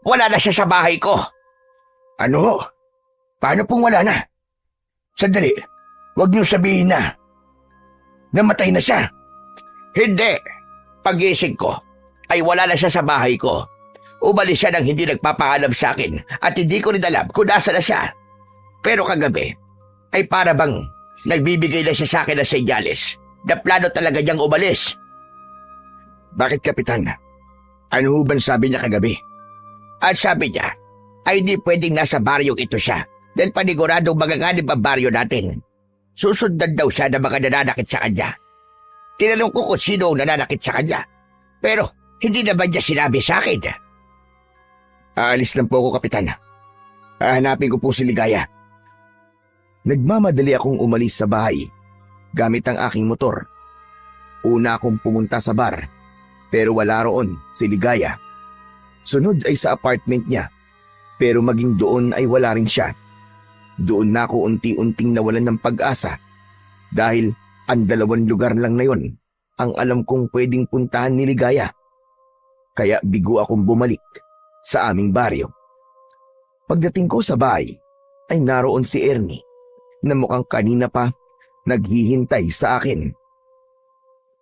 wala na siya sa bahay ko. Ano? Paano pong wala na? Sandali, huwag niyo sabihin na namatay na siya. Hindi. Pag-ising ko ay wala na siya sa bahay ko. Umalis siya nang hindi nagpapaalam sa akin at hindi ko rin alam kung nasa na siya. Pero kagabi ay para bang nagbibigay na siya sa akin ng senyales na plano talaga niyang umalis. Bakit, Kapitan? Ano ho bang sabi niya kagabi? At sabi niya ay di pwedeng nasa baryong ito siya dahil paniguradong magaganib ang baryo natin. Susundan daw siya ng mga nananakit sa kanya. Tinanong ko kung sino ang nananakit sa kanya. Pero hindi naman niya sinabi sa akin. Aalis lang po ako, Kapitan. Hahanapin ko po si Ligaya. Nagmamadali akong umalis sa bahay gamit ang aking motor. Una akong pumunta sa bar pero wala roon si Ligaya. Sunod ay sa apartment niya pero maging doon ay wala rin siya. Doon na ako unti-unting nawalan ng pag-asa dahil ang 2 lugar lang na yon ang alam kong pwedeng puntahan ni Ligaya. Kaya bigo akong bumalik sa aming baryo. Pagdating ko sa bahay ay naroon si Ernie na mukhang kanina pa naghihintay sa akin.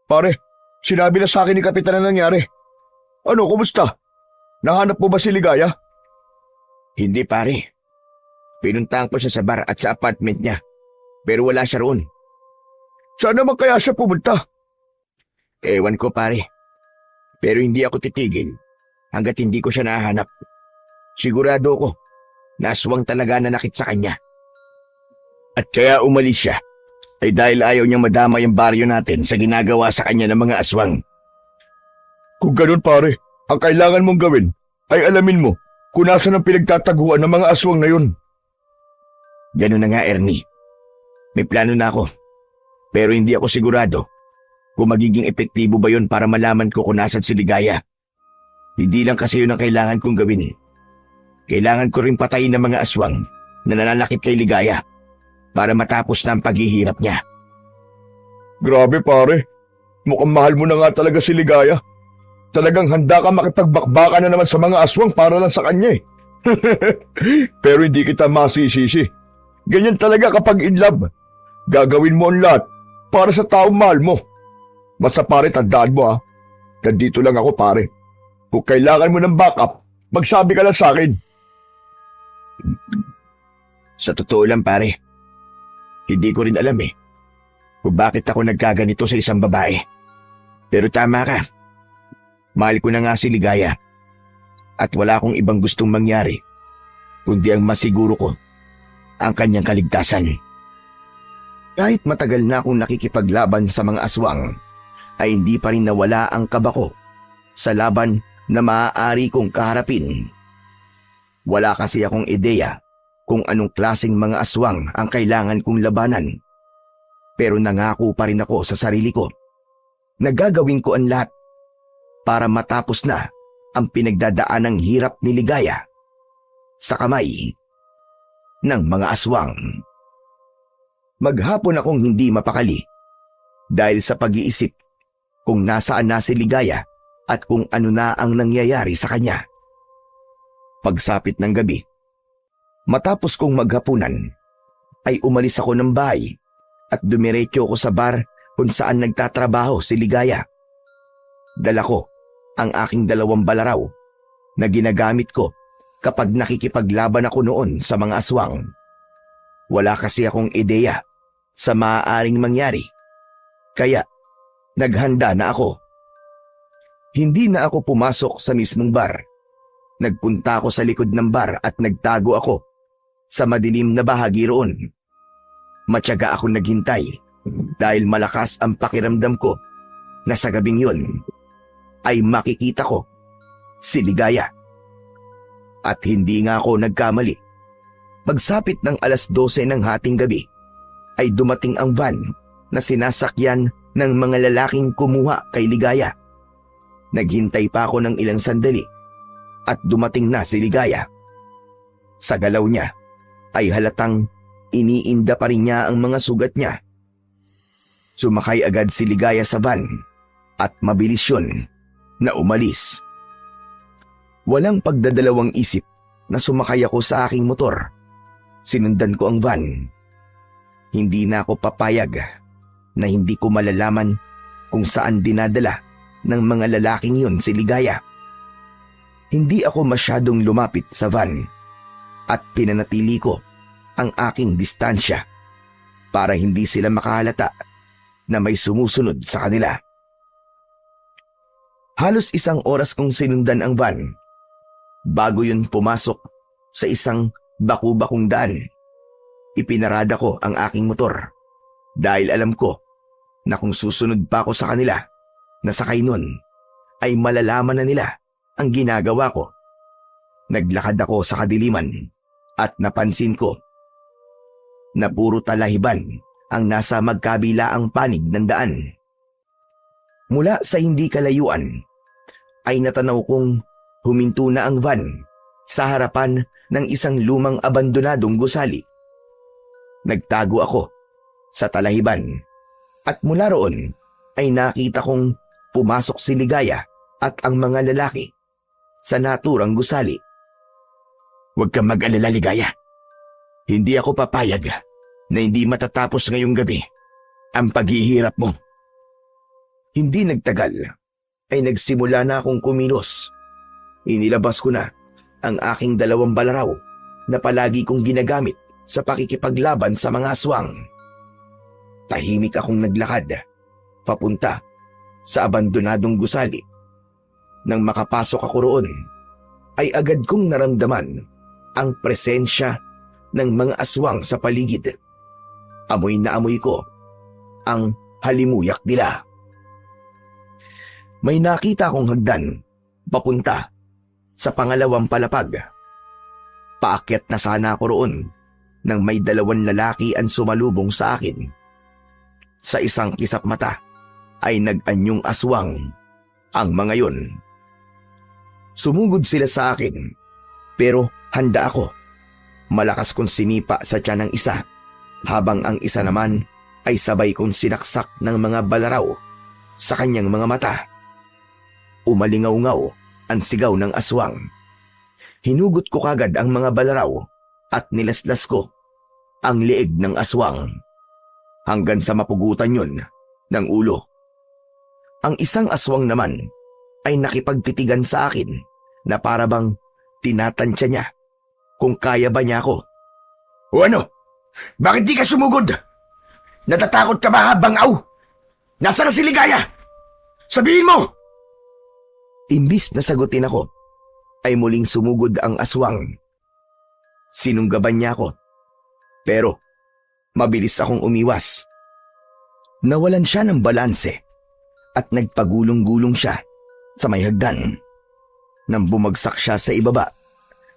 Pare, sinabi na sa akin ni Kapitan na nangyari. Ano, kumusta? Nahanap mo ba si Ligaya? Hindi, pare. Pinuntahan ko siya sa bar at sa apartment niya. Pero wala siya roon. Saan naman kaya siya pumunta? Ewan ko, pare. Pero hindi ako titigil hanggat hindi ko siya nahanap. Sigurado ko, naswang talaga nanakit sa kanya. At kaya umalis siya ay dahil ayaw niyang madama yung baryo natin sa ginagawa sa kanya ng mga aswang. Kung ganun, pare, ang kailangan mong gawin ay alamin mo kung nasan ang pinagtataguan ng mga aswang na yun. Ganun na nga, Ernie. May plano na ako. Pero hindi ako sigurado kung magiging epektibo ba yun para malaman ko kung nasan si Ligaya. Hindi lang kasi yun ang kailangan kong gawin. Kailangan ko rin patayin ng mga aswang na nananakit kay Ligaya para matapos na ang paghihirap niya. Grabe, pare. Mukhang mahal mo na nga talaga si Ligaya. Talagang handa ka makipagbakbaka na naman sa mga aswang para lang sa kanya eh. Pero hindi kita masisisi. Ganyan talaga kapag in love. Gagawin mo ang lahat para sa taong mahal mo. Basta pare, tandaan mo ha. Nandito lang ako, pare. Kung kailangan mo ng backup, magsabi ka lang sa akin. Sa totoo lang, pare, hindi ko rin alam kung bakit ako nagkaganito sa isang babae. Pero tama ka. Mahal ko na nga si Ligaya. At wala akong ibang gustong mangyari kundi ang masiguro ko ang kanyang kaligtasan. Kahit matagal na akong nakikipaglaban sa mga aswang, ay hindi pa rin nawala ang kaba ko sa laban na maaari kong kaharapin. Wala kasi akong ideya kung anong klaseng mga aswang ang kailangan kong labanan. Pero nangako pa rin ako sa sarili ko na gagawin ko ang lahat para matapos na ang pinagdadaanang hirap ni Ligaya sa kamay ng mga aswang. Maghapon akong hindi mapakali dahil sa pag-iisip kung nasaan na si Ligaya at kung ano na ang nangyayari sa kanya. Pagsapit ng gabi, matapos kong maghapunan, ay umalis ako ng bahay at dumiretso ako sa bar kung saan nagtatrabaho si Ligaya. Dala ko ang aking 2 balaraw na ginagamit ko kapag nakikipaglaban ako noon sa mga aswang. Wala kasi akong ideya sa maaaring mangyari, kaya naghanda na ako. Hindi na ako pumasok sa mismong bar. Nagpunta ako sa likod ng bar at nagtago ako sa madilim na bahagi roon. Matyaga akong naghintay dahil malakas ang pakiramdam ko na sa gabing yun ay makikita ko si Ligaya. At hindi nga ako nagkamali. Pagsapit ng 12:00 ng hating gabi ay dumating ang van na sinasakyan ng mga lalaking kumuha kay Ligaya. Naghintay pa ako ng ilang sandali at dumating na si Ligaya. Sa galaw niya ay halatang iniinda pa rin niya ang mga sugat niya. Sumakay agad si Ligaya sa van at mabilis yun na umalis. Walang pagdadalawang isip na sumakay ako sa aking motor. Sinundan ko ang van. Hindi na ako papayag na hindi ko malalaman kung saan dinadala ng mga lalaking yun si Ligaya. Hindi ako masyadong lumapit sa van at pinanatili ko ang aking distansya para hindi sila makahalata na may sumusunod sa kanila. Halos 1 oras kong sinundan ang van bago yun pumasok sa isang baku-bakong daan. Ipinarada ko ang aking motor dahil alam ko na kung susunod pa ako sa kanila na sakay nun ay malalaman na nila ang ginagawa ko. Naglakad ako sa kadiliman at napansin ko na puro talahiban ang nasa magkabilaang panig ng daan. Mula sa hindi kalayuan ay natanaw kong huminto na ang van sa harapan ng isang lumang abandonadong gusali. Nagtago ako sa talahiban at mula roon ay nakita kong pumasok si Ligaya at ang mga lalaki sa naturang gusali. Huwag kang mag-alala, Ligaya. Hindi ako papayag na hindi matatapos ngayong gabi ang paghihirap mo. Hindi nagtagal ay nagsimula na akong kumilos. Inilabas ko na ang aking 2 balaraw na palagi kong ginagamit sa pakikipaglaban sa mga aswang. Tahimik akong naglakad papunta sa abandonadong gusali. Nang makapasok ako roon, ay agad kong naramdaman ang presensya ng mga aswang sa paligid. Amoy na amoy ko ang halimuyak nila. May nakita akong hagdan papunta sa pangalawang palapag. Paakyat na sana ako roon nang may 2 lalaki ang sumalubong sa akin. Sa isang kisap mata ay nag-anyong aswang ang mga yon. Sumugod sila sa akin pero handa ako. Malakas kong sinipa sa tiyan ng isa habang ang isa naman ay sabay kong sinaksak ng mga balaraw sa kanyang mga mata. Umalingaw-ngaw ang sigaw ng aswang. Hinugot ko kagad ang mga balaraw at nilaslas ko ang leeg ng aswang hanggang sa mapugutan yun ng ulo. Ang isang aswang naman ay nakipagtitigan sa akin na para bang tinatansya niya kung kaya ba niya ako. O ano? Bakit di ka sumugod? Natatakot ka ba, Bangaw? Nasaan na si Ligaya? Sabihin mo! Imbis na sagutin ako, ay muling sumugod ang aswang. Sinunggaban niya ako, pero mabilis akong umiwas. Nawalan siya ng balanse at nagpagulong-gulong siya sa may hagdan. Nang bumagsak siya sa ibaba,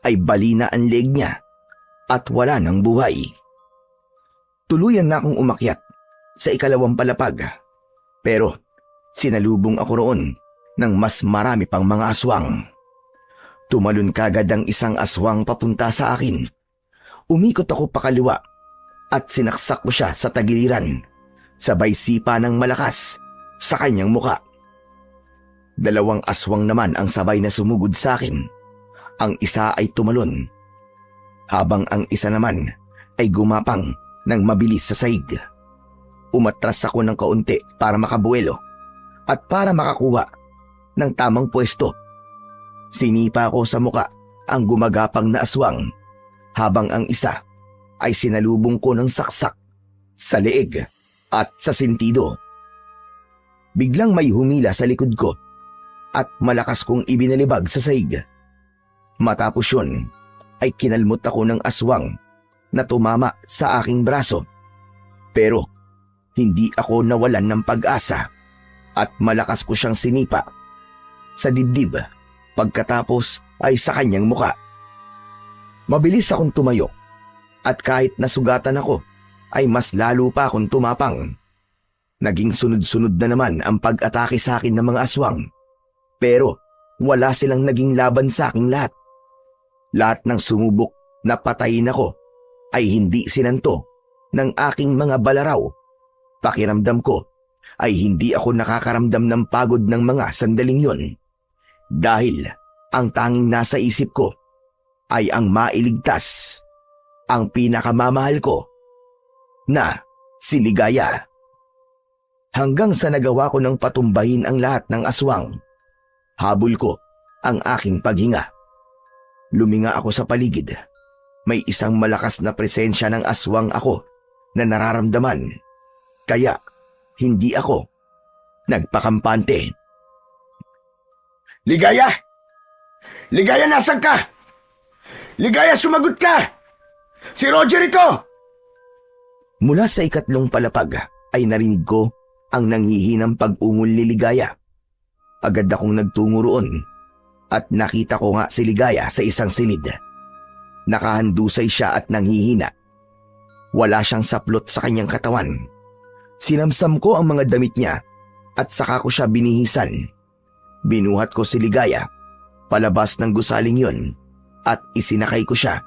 ay balina ang leg niya at wala ng buhay. Tuluyan na akong umakyat sa ikalawang palapag, pero sinalubong ako roon ng mas marami pang mga aswang. Tumalon kagad ang isang aswang papunta sa akin. Umikot ako pakaliwa at sinaksak ko siya sa tagiliran, sabay sipa ng malakas sa kanyang muka. Dalawang aswang naman ang sabay na sumugod sa akin. Ang isa ay tumalon, habang ang isa naman ay gumapang ng mabilis sa sahig. Umatras ako ng kaunti para makabuelo at para makakuha ng tamang pwesto. Sinipa ko sa muka ang gumagapang na aswang, habang ang isa ay sinalubong ko ng saksak sa leeg at sa sentido. Biglang may humila sa likod ko at malakas kong ibinalibag sa sahig. Matapos yun ay kinalmot ako ng aswang na tumama sa aking braso. Pero hindi ako nawalan ng pag-asa at malakas ko siyang sinipa sa dibdib, pagkatapos ay sa kanyang muka. Mabilis akong tumayo at kahit nasugatan ako ay mas lalo pa akong tumapang. Naging sunod-sunod na naman ang pag-atake sa akin ng mga aswang, pero wala silang naging laban sa aking lahat. Lahat ng sumubok na patayin ako ay hindi sinanto ng aking mga balaraw. Pakiramdam ko ay hindi ako nakakaramdam ng pagod ng mga sandaling yon, dahil ang tanging nasa isip ko ay ang mailigtas ang pinakamamahal ko na si Ligaya. Hanggang sa nagawa ko ng patumbahin ang lahat ng aswang, habol ko ang aking paghinga. Luminga ako sa paligid. May isang malakas na presensya ng aswang ako na nararamdaman, kaya hindi ako nagpakampante. Ligaya! Ligaya, nasan ka? Ligaya, sumagot ka! Si Roger ito! Mula sa ikatlong palapag ay narinig ko ang nanghihinang pag-ungol ni Ligaya. Agad akong nagtungo roon at nakita ko nga si Ligaya sa isang silid. Nakahandusay siya at nanghihina. Wala siyang saplot sa kanyang katawan. Sinamsam ko ang mga damit niya at saka ko siya binihisan. Binuhat ko si Ligaya palabas ng gusaling yun at isinakay ko siya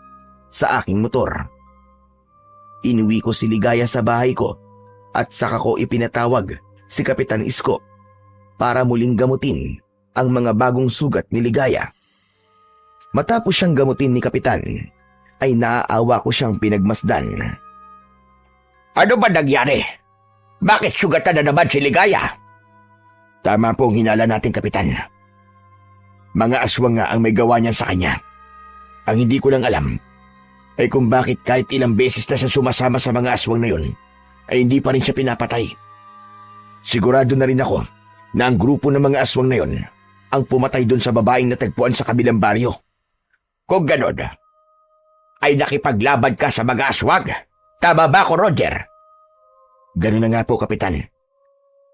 sa aking motor. Inuwi ko si Ligaya sa bahay ko at saka ko ipinatawag si Kapitan Isko para muling gamutin ang mga bagong sugat ni Ligaya. Matapos siyang gamutin ni Kapitan, ay naaawa ko siyang pinagmasdan. Ano ba nangyari? Bakit sugatan na naman si Ligaya? Tama po ang hinala natin, Kapitan. Mga aswang nga ang may gawa niyan sa kanya. Ang hindi ko lang alam ay kung bakit kahit ilang beses na siya sumasama sa mga aswang na yun, ay hindi pa rin siya pinapatay. Sigurado na rin ako na ang grupo ng mga aswang na yun ang pumatay doon sa babaeng natagpuan sa kabilang baryo. Kung ganon, ay nakipaglaban ka sa mga aswang. Tama ba ako, Roger? Ganun na nga po, Kapitan.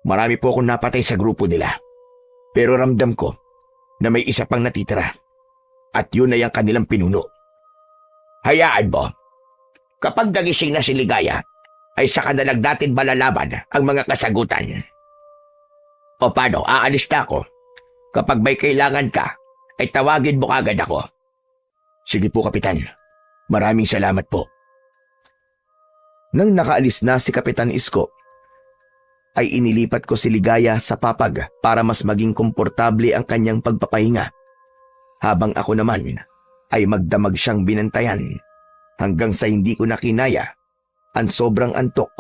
Marami po akong napatay sa grupo nila. Pero ramdam ko na may isa pang natitira. At yun ay ang kanilang pinuno. Hayaan mo. Kapag nagising na si Ligaya, ay saka na lang natin malalaman ang mga kasagutan. O paano, aalis na ako. Kapag may kailangan ka, ay tawagin mo kagad ako. Sige po, Kapitan. Maraming salamat po. Nang nakaalis na si Kapitan Isko, ay inilipat ko si Ligaya sa papag para mas maging komportable ang kanyang pagpapahinga. Habang ako naman ay magdamag siyang binantayan hanggang sa hindi ko na kinaya ang sobrang antok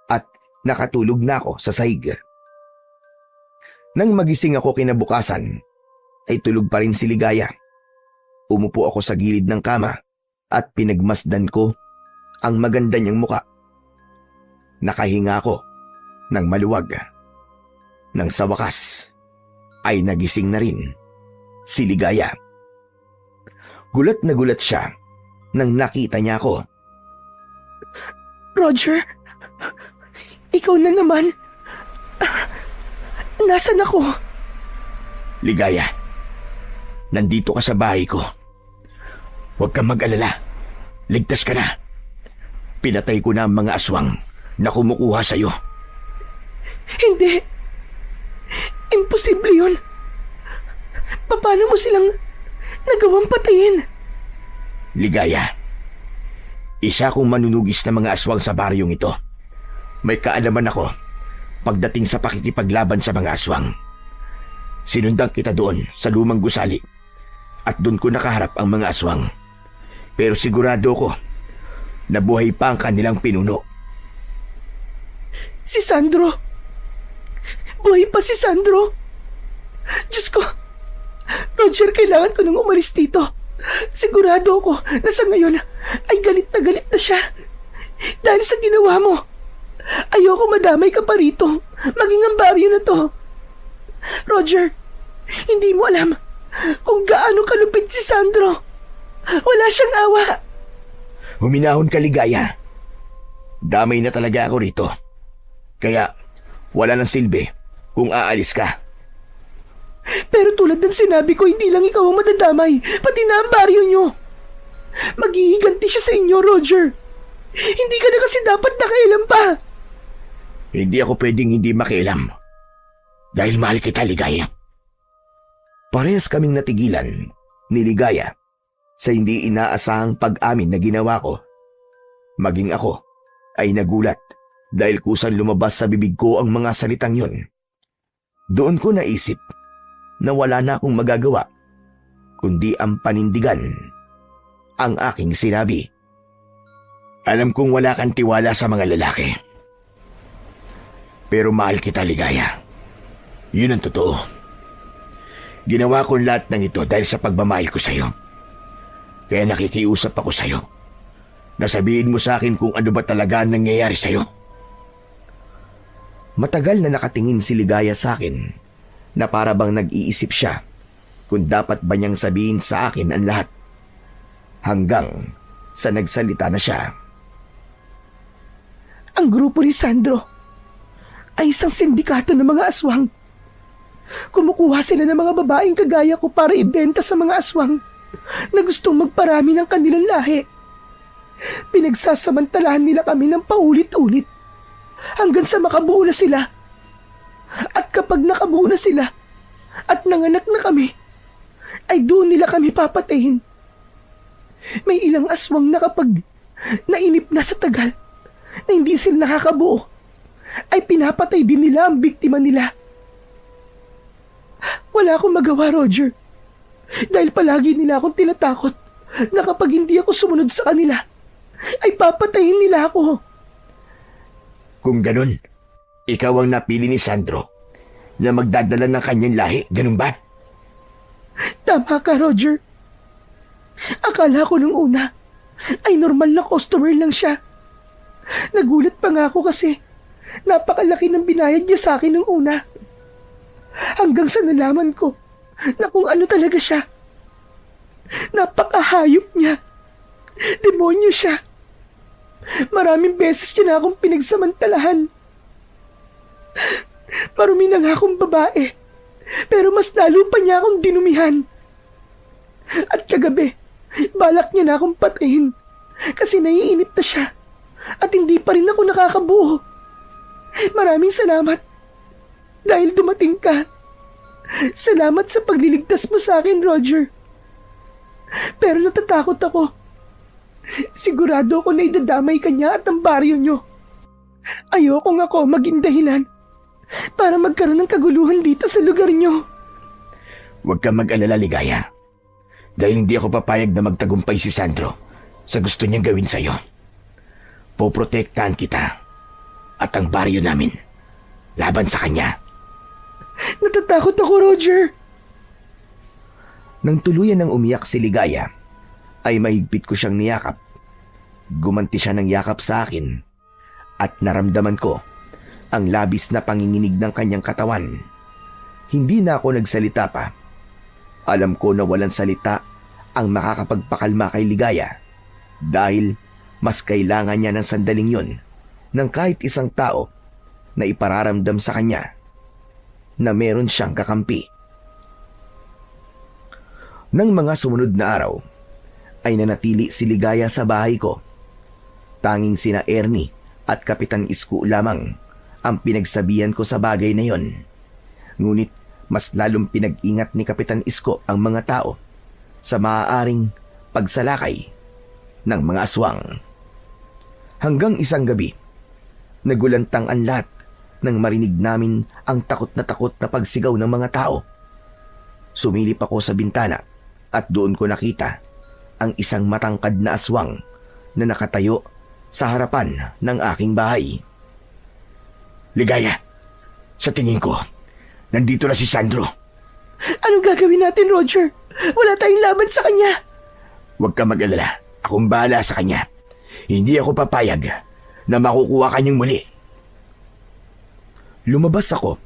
at nakatulog na ako sa sahig. Nang magising ako kinabukasan, ay tulog pa rin si Ligaya. Umupo ako sa gilid ng kama at pinagmasdan ko ang maganda niyang muka. Nakahinga ako ng maluwag. Nang sa wakas, ay nagising na rin si Ligaya. Gulat na gulat siya nang nakita niya ako. Roger, ikaw na naman. Nasaan ako? Ligaya, nandito ka sa bahay ko. Huwag kang mag-alala. Ligtas ka na. Pinatay ko na ang mga aswang na kumukuha sa'yo. Hindi. Imposible yun. Paano mo silang nagawang patayin? Ligaya, isa akong manunugis na mga aswang sa baryong ito. May kaalaman ako pagdating sa pakikipaglaban sa mga aswang. Sinundan kita doon sa lumang gusali at doon ko nakaharap ang mga aswang. Pero sigurado ko na buhay pa ang kanilang pinuno. Si Sandro. Buhay pa si Sandro. Diyos ko. Roger, kailangan ko nang umalis dito. Sigurado ako na sa ngayon ay galit na siya. Dahil sa ginawa mo. Ayoko madamay ka pa rito. Maging ang baryo na to. Roger, hindi mo alam kung gaano kalupit si Sandro. Wala siyang awa. Huminahon ka, Ligaya. Damay na talaga ako rito. Kaya wala nang silbi kung aalis ka. Pero tulad ng sinabi ko, hindi lang ikaw ang madadamay, pati na ang baryo nyo. Maghihiganti siya sa inyo, Roger. Hindi ka na kasi dapat nakailam pa. Hindi ako pwedeng hindi makialam. Dahil mahal kita, Ligaya. Parehas kaming natigilan ni Ligaya sa hindi inaasahang pag-amin na ginawa ko. Maging ako ay nagulat dahil kusan lumabas sa bibig ko ang mga salitang yun. Doon ko naisip na wala na akong magagawa kundi ang panindigan ang aking sinabi. Alam kong wala kang tiwala sa mga lalaki. Pero mahal kita, Ligaya. Yun ang totoo. Ginawa ko lahat ng ito dahil sa pagmamahal ko sa'yo. Kaya nakikiusap ako sa'yo. Nasabihin mo sa akin kung ano ba talaga ang nangyayari sa'yo. Matagal na nakatingin si Ligaya sa akin na para bang nag-iisip siya kung dapat ba niyang sabihin sa akin ang lahat. Hanggang sa nagsalita na siya. Ang grupo ni Sandro ay isang sindikato ng mga aswang. Kumukuha sila ng mga babaeng kagaya ko para ibenta sa mga aswang na gustong magparami ng kanilang lahi. Pinagsasamantalahan nila kami ng paulit-ulit hanggang sa makabuo na sila. At kapag nakabuo na sila at nanganak na kami, ay doon nila kami papatayin. May ilang aswang na kapag nainip na sa tagal na hindi sila nakakabuo, ay pinapatay din nila ang biktima nila. Wala akong magawa, Roger. Dahil palagi nila akong tinatakot na kapag hindi ako sumunod sa kanila, ay papatayin nila ako. Kung ganun, ikaw ang napili ni Sandro na magdadala ng kanyang lahi, ganun ba? Tama ka, Roger. Akala ko nung una ay normal na customer lang siya. Nagulat pa nga ako kasi napakalaki ng binayad niya sa akin nung una. Hanggang sa nalaman ko na kung ano talaga siya. Napakahayop niya. Demonyo siya. Maraming beses niya na akong pinagsamantalahan. Marumi na nga akong babae, pero mas lalo pa niya akong dinumihan. At kagabi, balak niya na akong patayin kasi naiinip na siya at hindi pa rin ako nakakabuo. Maraming salamat dahil dumating ka. Salamat sa pagliligtas mo sa akin, Roger. Pero natatakot ako. Sigurado ako na idadamay ka niya at ang baryo niyo. Ayokong ako maging dahilan para magkaroon ng kaguluhan dito sa lugar niyo. Huwag kang mag-alala, Ligaya. Dahil hindi ako papayag na magtagumpay si Sandro sa gusto niyang gawin sa'yo. Poprotektahan kita at ang baryo namin laban sa kanya. Natatakot ako, Roger. Nang tuluyan ng umiyak si Ligaya, ay mahigpit ko siyang niyakap. Gumanti siya ng yakap sa akin at naramdaman ko ang labis na panginginig ng kanyang katawan. Hindi na ako nagsalita pa. Alam ko na walang salita ang makakapagpakalma kay Ligaya dahil mas kailangan niya ng sandaling yon ng kahit isang tao na ipararamdam sa kanya na meron siyang kakampi. Nang mga sumunod na araw, ay nanatili si Ligaya sa bahay ko. Tanging sina Ernie at Kapitan Isko lamang ang pinagsabihan ko sa bagay na yon. Ngunit mas lalong pinag-ingat ni Kapitan Isko ang mga tao sa maaaring pagsalakay ng mga aswang. Hanggang isang gabi, nagulantang ang lahat nang marinig namin ang takot na pagsigaw ng mga tao. Sumilip ako sa bintana at doon ko nakita ang isang matangkad na aswang na nakatayo sa harapan ng aking bahay. Ligaya, sa tingin ko, nandito na si Sandro. Anong gagawin natin, Roger? Wala tayong laban sa kanya. Huwag ka mag-alala. Akong bahala sa kanya. Hindi ako papayag na makukuha kanyang muli. Lumabas ako,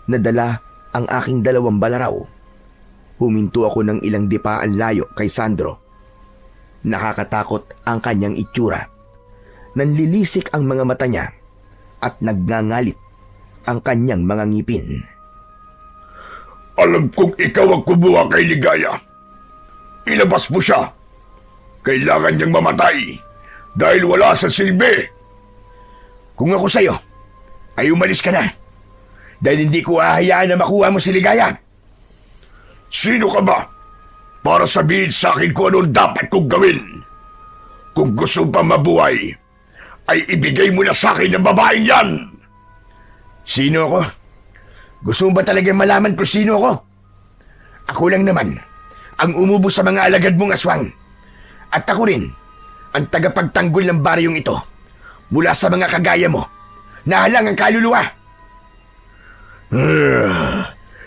nadala ang aking 2 balaraw. Huminto ako ng ilang dipaan layo kay Sandro. Nakakatakot ang kanyang itsura. Nanlilisik ang mga mata niya at nagngangalit ang kanyang mga ngipin. Alam kong ikaw ang kumuha kay Ligaya. Ilabas mo siya. Kailangan niyang mamatay dahil wala sa silbi. Kung ako sa'yo, ay umalis ka na. Dahil hindi ko ahayaan na makuha mo si Ligaya. Sino ka ba para sabihin sa akin kung anong dapat kong gawin? Kung gusto pa mabuhay, ay ibigay mo na sa akin ang babaeng yan. Sino ako? Gusto mo ba talagang malaman kung sino ako? Ako lang naman ang umubo sa mga alagad mong aswang. At ako rin ang tagapagtanggol ng baryong ito mula sa mga kagaya mo na halang ang kaluluwa.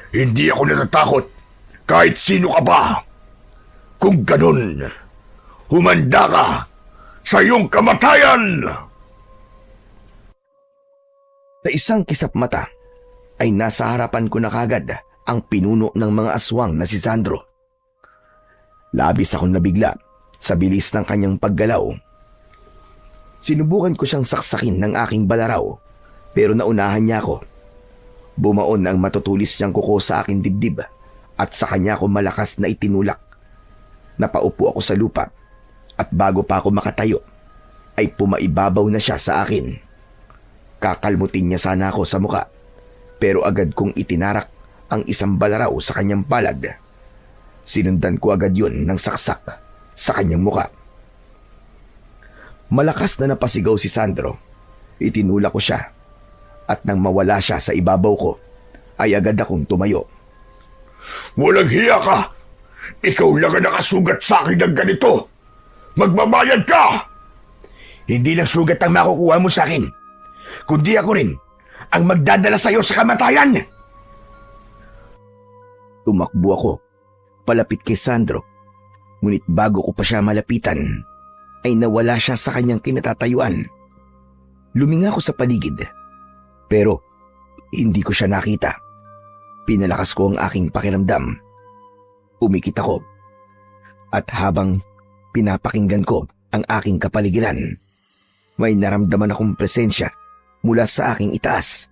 Hindi ako natatakot kahit sino ka pa. Kung ganun, humanda ka sa iyong kamatayan! Sa isang kisap mata, ay nasa harapan ko na kagad ang pinuno ng mga aswang na si Sandro. Labis akong nabigla sa bilis ng kanyang paggalaw. Sinubukan ko siyang saksakin ng aking balaraw, pero naunahan niya ako. Bumaon ang matutulis niyang kuko sa aking dibdib at sa kanya ako malakas na itinulak. Napaupo ako sa lupa at bago pa ako makatayo, ay pumaibabaw na siya sa akin. Kakalmutin niya sana ako sa muka, pero agad kong itinarak ang isang balaraw sa kanyang palad. Sinundan ko agad yun ng saksak sa kanyang muka. Malakas na napasigaw si Sandro. Itinulak ko siya at nang mawala siya sa ibabaw ko, ay agad akong tumayo. Walang hiya ka! Ikaw lang ang nakasugat sa akin ng ganito! Magbabayad ka! Hindi lang sugat ang makukuha mo sa akin, kundi ako rin ang magdadala sa iyo sa kamatayan! Tumakbo ako, palapit kay Sandro. Ngunit bago ko pa siya malapitan, ay nawala siya sa kanyang kinatatayuan. Luminga ko sa paligid, pero hindi ko siya nakita. Pinalakas ko ang aking pakiramdam. Umikit ako, at habang pinapakinggan ko ang aking kapaligiran, may naramdaman akong presensya mula sa aking itaas.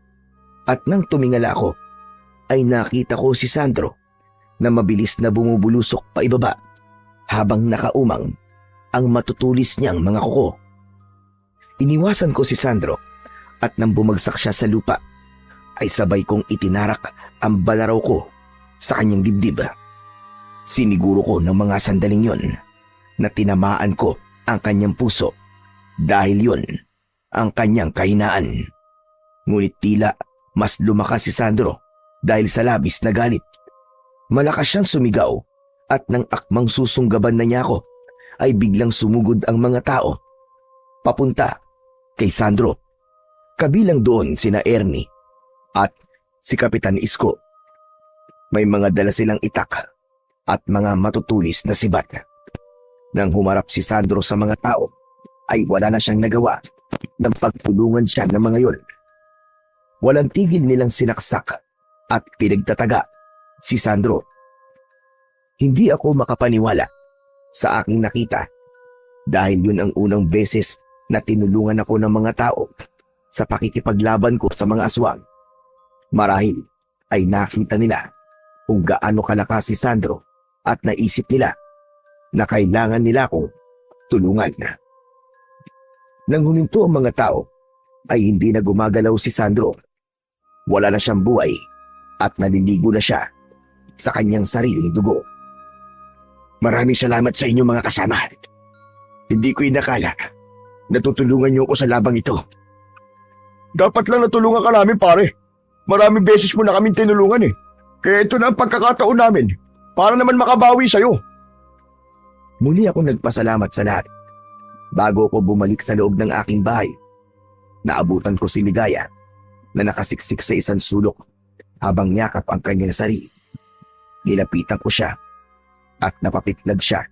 At nang tumingala ako, ay nakita ko si Sandro na mabilis na bumubulusok pa ibaba habang nakaumang ang matutulis niyang mga kuko. Iniwasan ko si Sandro at nang bumagsak siya sa lupa, ay sabay kong itinarak ang balaraw ko sa kanyang dibdib. Siniguro ko ng mga sandaling yon na tinamaan ko ang kanyang puso dahil yon ang kanyang kahinaan. Ngunit tila mas lumakas si Sandro dahil sa labis na galit. Malakas siyang sumigaw at nang akmang susunggaban na niya ako, ay biglang sumugod ang mga tao papunta kay Sandro. Kabilang doon sina Ernie at si Kapitan Isko. May mga dala silang itak at mga matutulis na sibat. Nang humarap si Sandro sa mga tao, ay wala na siyang nagawa nang pagtulungan siya ng mga yon. Walang tigil nilang sinaksak at pinagtataga si Sandro. Hindi ako makapaniwala sa aking nakita dahil yun ang unang beses na tinulungan ako ng mga tao sa pakikipaglaban ko sa mga aswang. Marahil ay nakita nila kung gaano kalakas si Sandro at naisip nila na kailangan nila akong tulungan. Nang huminto ang mga tao, ay hindi na gumagalaw si Sandro. Wala na siyang buhay at naliligo na siya sa kanyang sariling dugo. Maraming salamat sa inyo mga kasama. Hindi ko inakala na tutulungan niyo ako sa labang ito. Dapat lang natulungan ka namin, pare. Maraming beses mo na kaming tinulungan eh. Kaya ito na ang pagkakataon namin para naman makabawi sa'yo. Muli ako nagpasalamat sa lahat. Bago ako bumalik sa loob ng aking bahay, naabutan ko si Ligaya na nakasiksik sa isang sulok habang yakap ang kanyang sarili. Nilapitan ko siya at napapitlag siya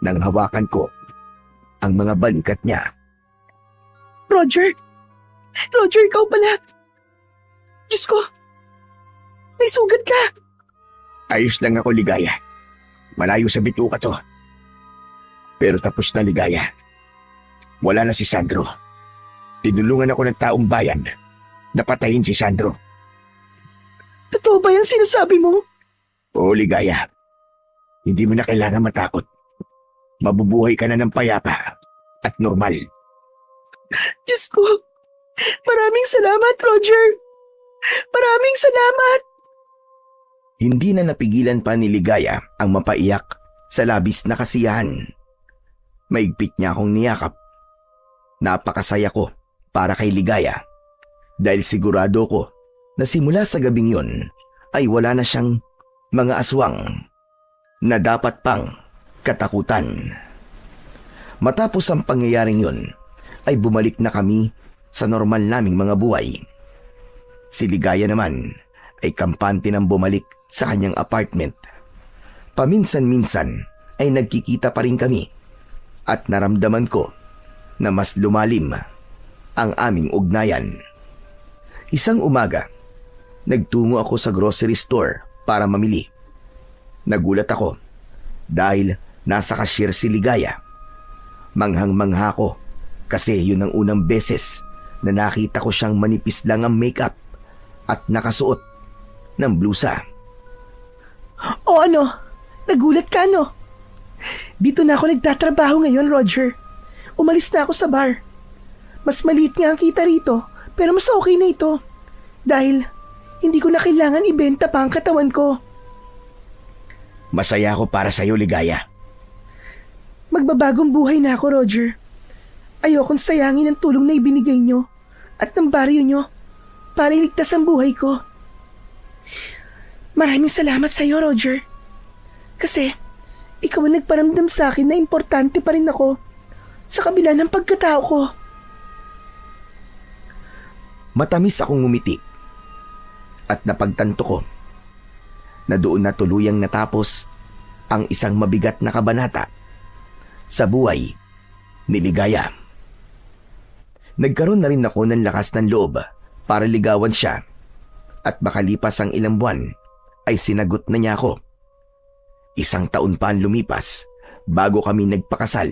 nang hawakan ko ang mga balikat niya. Roger! Roger, ikaw pala! Diyos ko! May sugat ka! Ayos lang ako, Ligaya. Malayo sa bituka to. Pero tapos na, Ligaya. Wala na si Sandro. Tinulungan ako ng taong bayan na patayin si Sandro. Totoo ba yung sinasabi mo? Oo, Ligaya. Hindi mo na kailangan matakot. Mabubuhay ka na ng payapa at normal. Diyos ko! Maraming salamat, Roger! Maraming salamat! Hindi na napigilan pa ni Ligaya ang mapaiyak sa labis na kasiyahan. Maigpit niya akong niyakap. Napakasaya ko para kay Ligaya dahil sigurado ko na simula sa gabing yon ay wala na siyang mga aswang na dapat pang katakutan. Matapos ang pangyayaring yon ay bumalik na kami sa normal naming mga buhay. Si Ligaya naman ay kampante nang bumalik sa kanyang apartment. Paminsan-minsan ay nagkikita pa rin kami at naramdaman ko na mas lumalim ang aming ugnayan. Isang umaga, nagtungo ako sa grocery store para mamili. Nagulat ako dahil nasa cashier si Ligaya. Manghang-mangha ko kasi yun ang unang beses na nakita ko siyang manipis lang ang makeup at nakasuot ng blusa. O ano? Nagulat ka, no? Dito na ako nagtatrabaho ngayon, Roger. Umalis na ako sa bar. Mas maliit nga ang kita rito, pero mas okay na ito. Dahil hindi ko na kailangan ibenta pa ang katawan ko. Masaya ako para sa'yo, Ligaya. Magbabagong buhay na ako, Roger. Ayokong sayangin ang tulong na ibinigay nyo at ng baryo nyo para iligtas ang buhay ko. Maraming salamat sa iyo, Roger. Kasi ikaw ang nagparamdam sa akin na importante pa rin ako sa kabila ng pagkatao ko. Matamis akong ngumiti at napagtanto ko na doon na tuluyang natapos ang isang mabigat na kabanata sa buhay ni Ligaya. Nagkaroon na rin ako ng lakas ng loob para ligawan siya at makalipas ang ilang buwan ay sinagot na niya ako. 1 taon pa ang lumipas bago kami nagpakasal.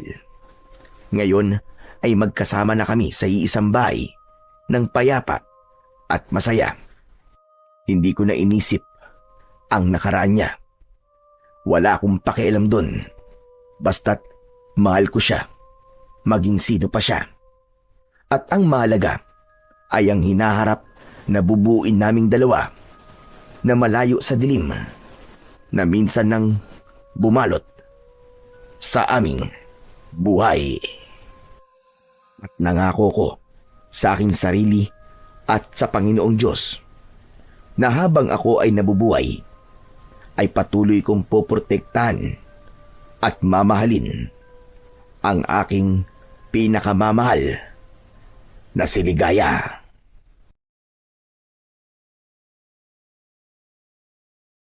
Ngayon ay magkasama na kami sa iisang bahay ng payapa at masaya. Hindi ko na inisip ang nakaraan niya. Wala akong pakialam doon. Basta't mahal ko siya, maging sino pa siya. At ang mahalaga ay ang hinaharap na bubuin naming dalawa na malayo sa dilim na minsan nang bumalot sa aming buhay. At nangako ko sa aking sarili at sa Panginoong Diyos na habang ako ay nabubuhay ay patuloy kong poprotektahan at mamahalin ang aking pinakamamahal na si Ligaya.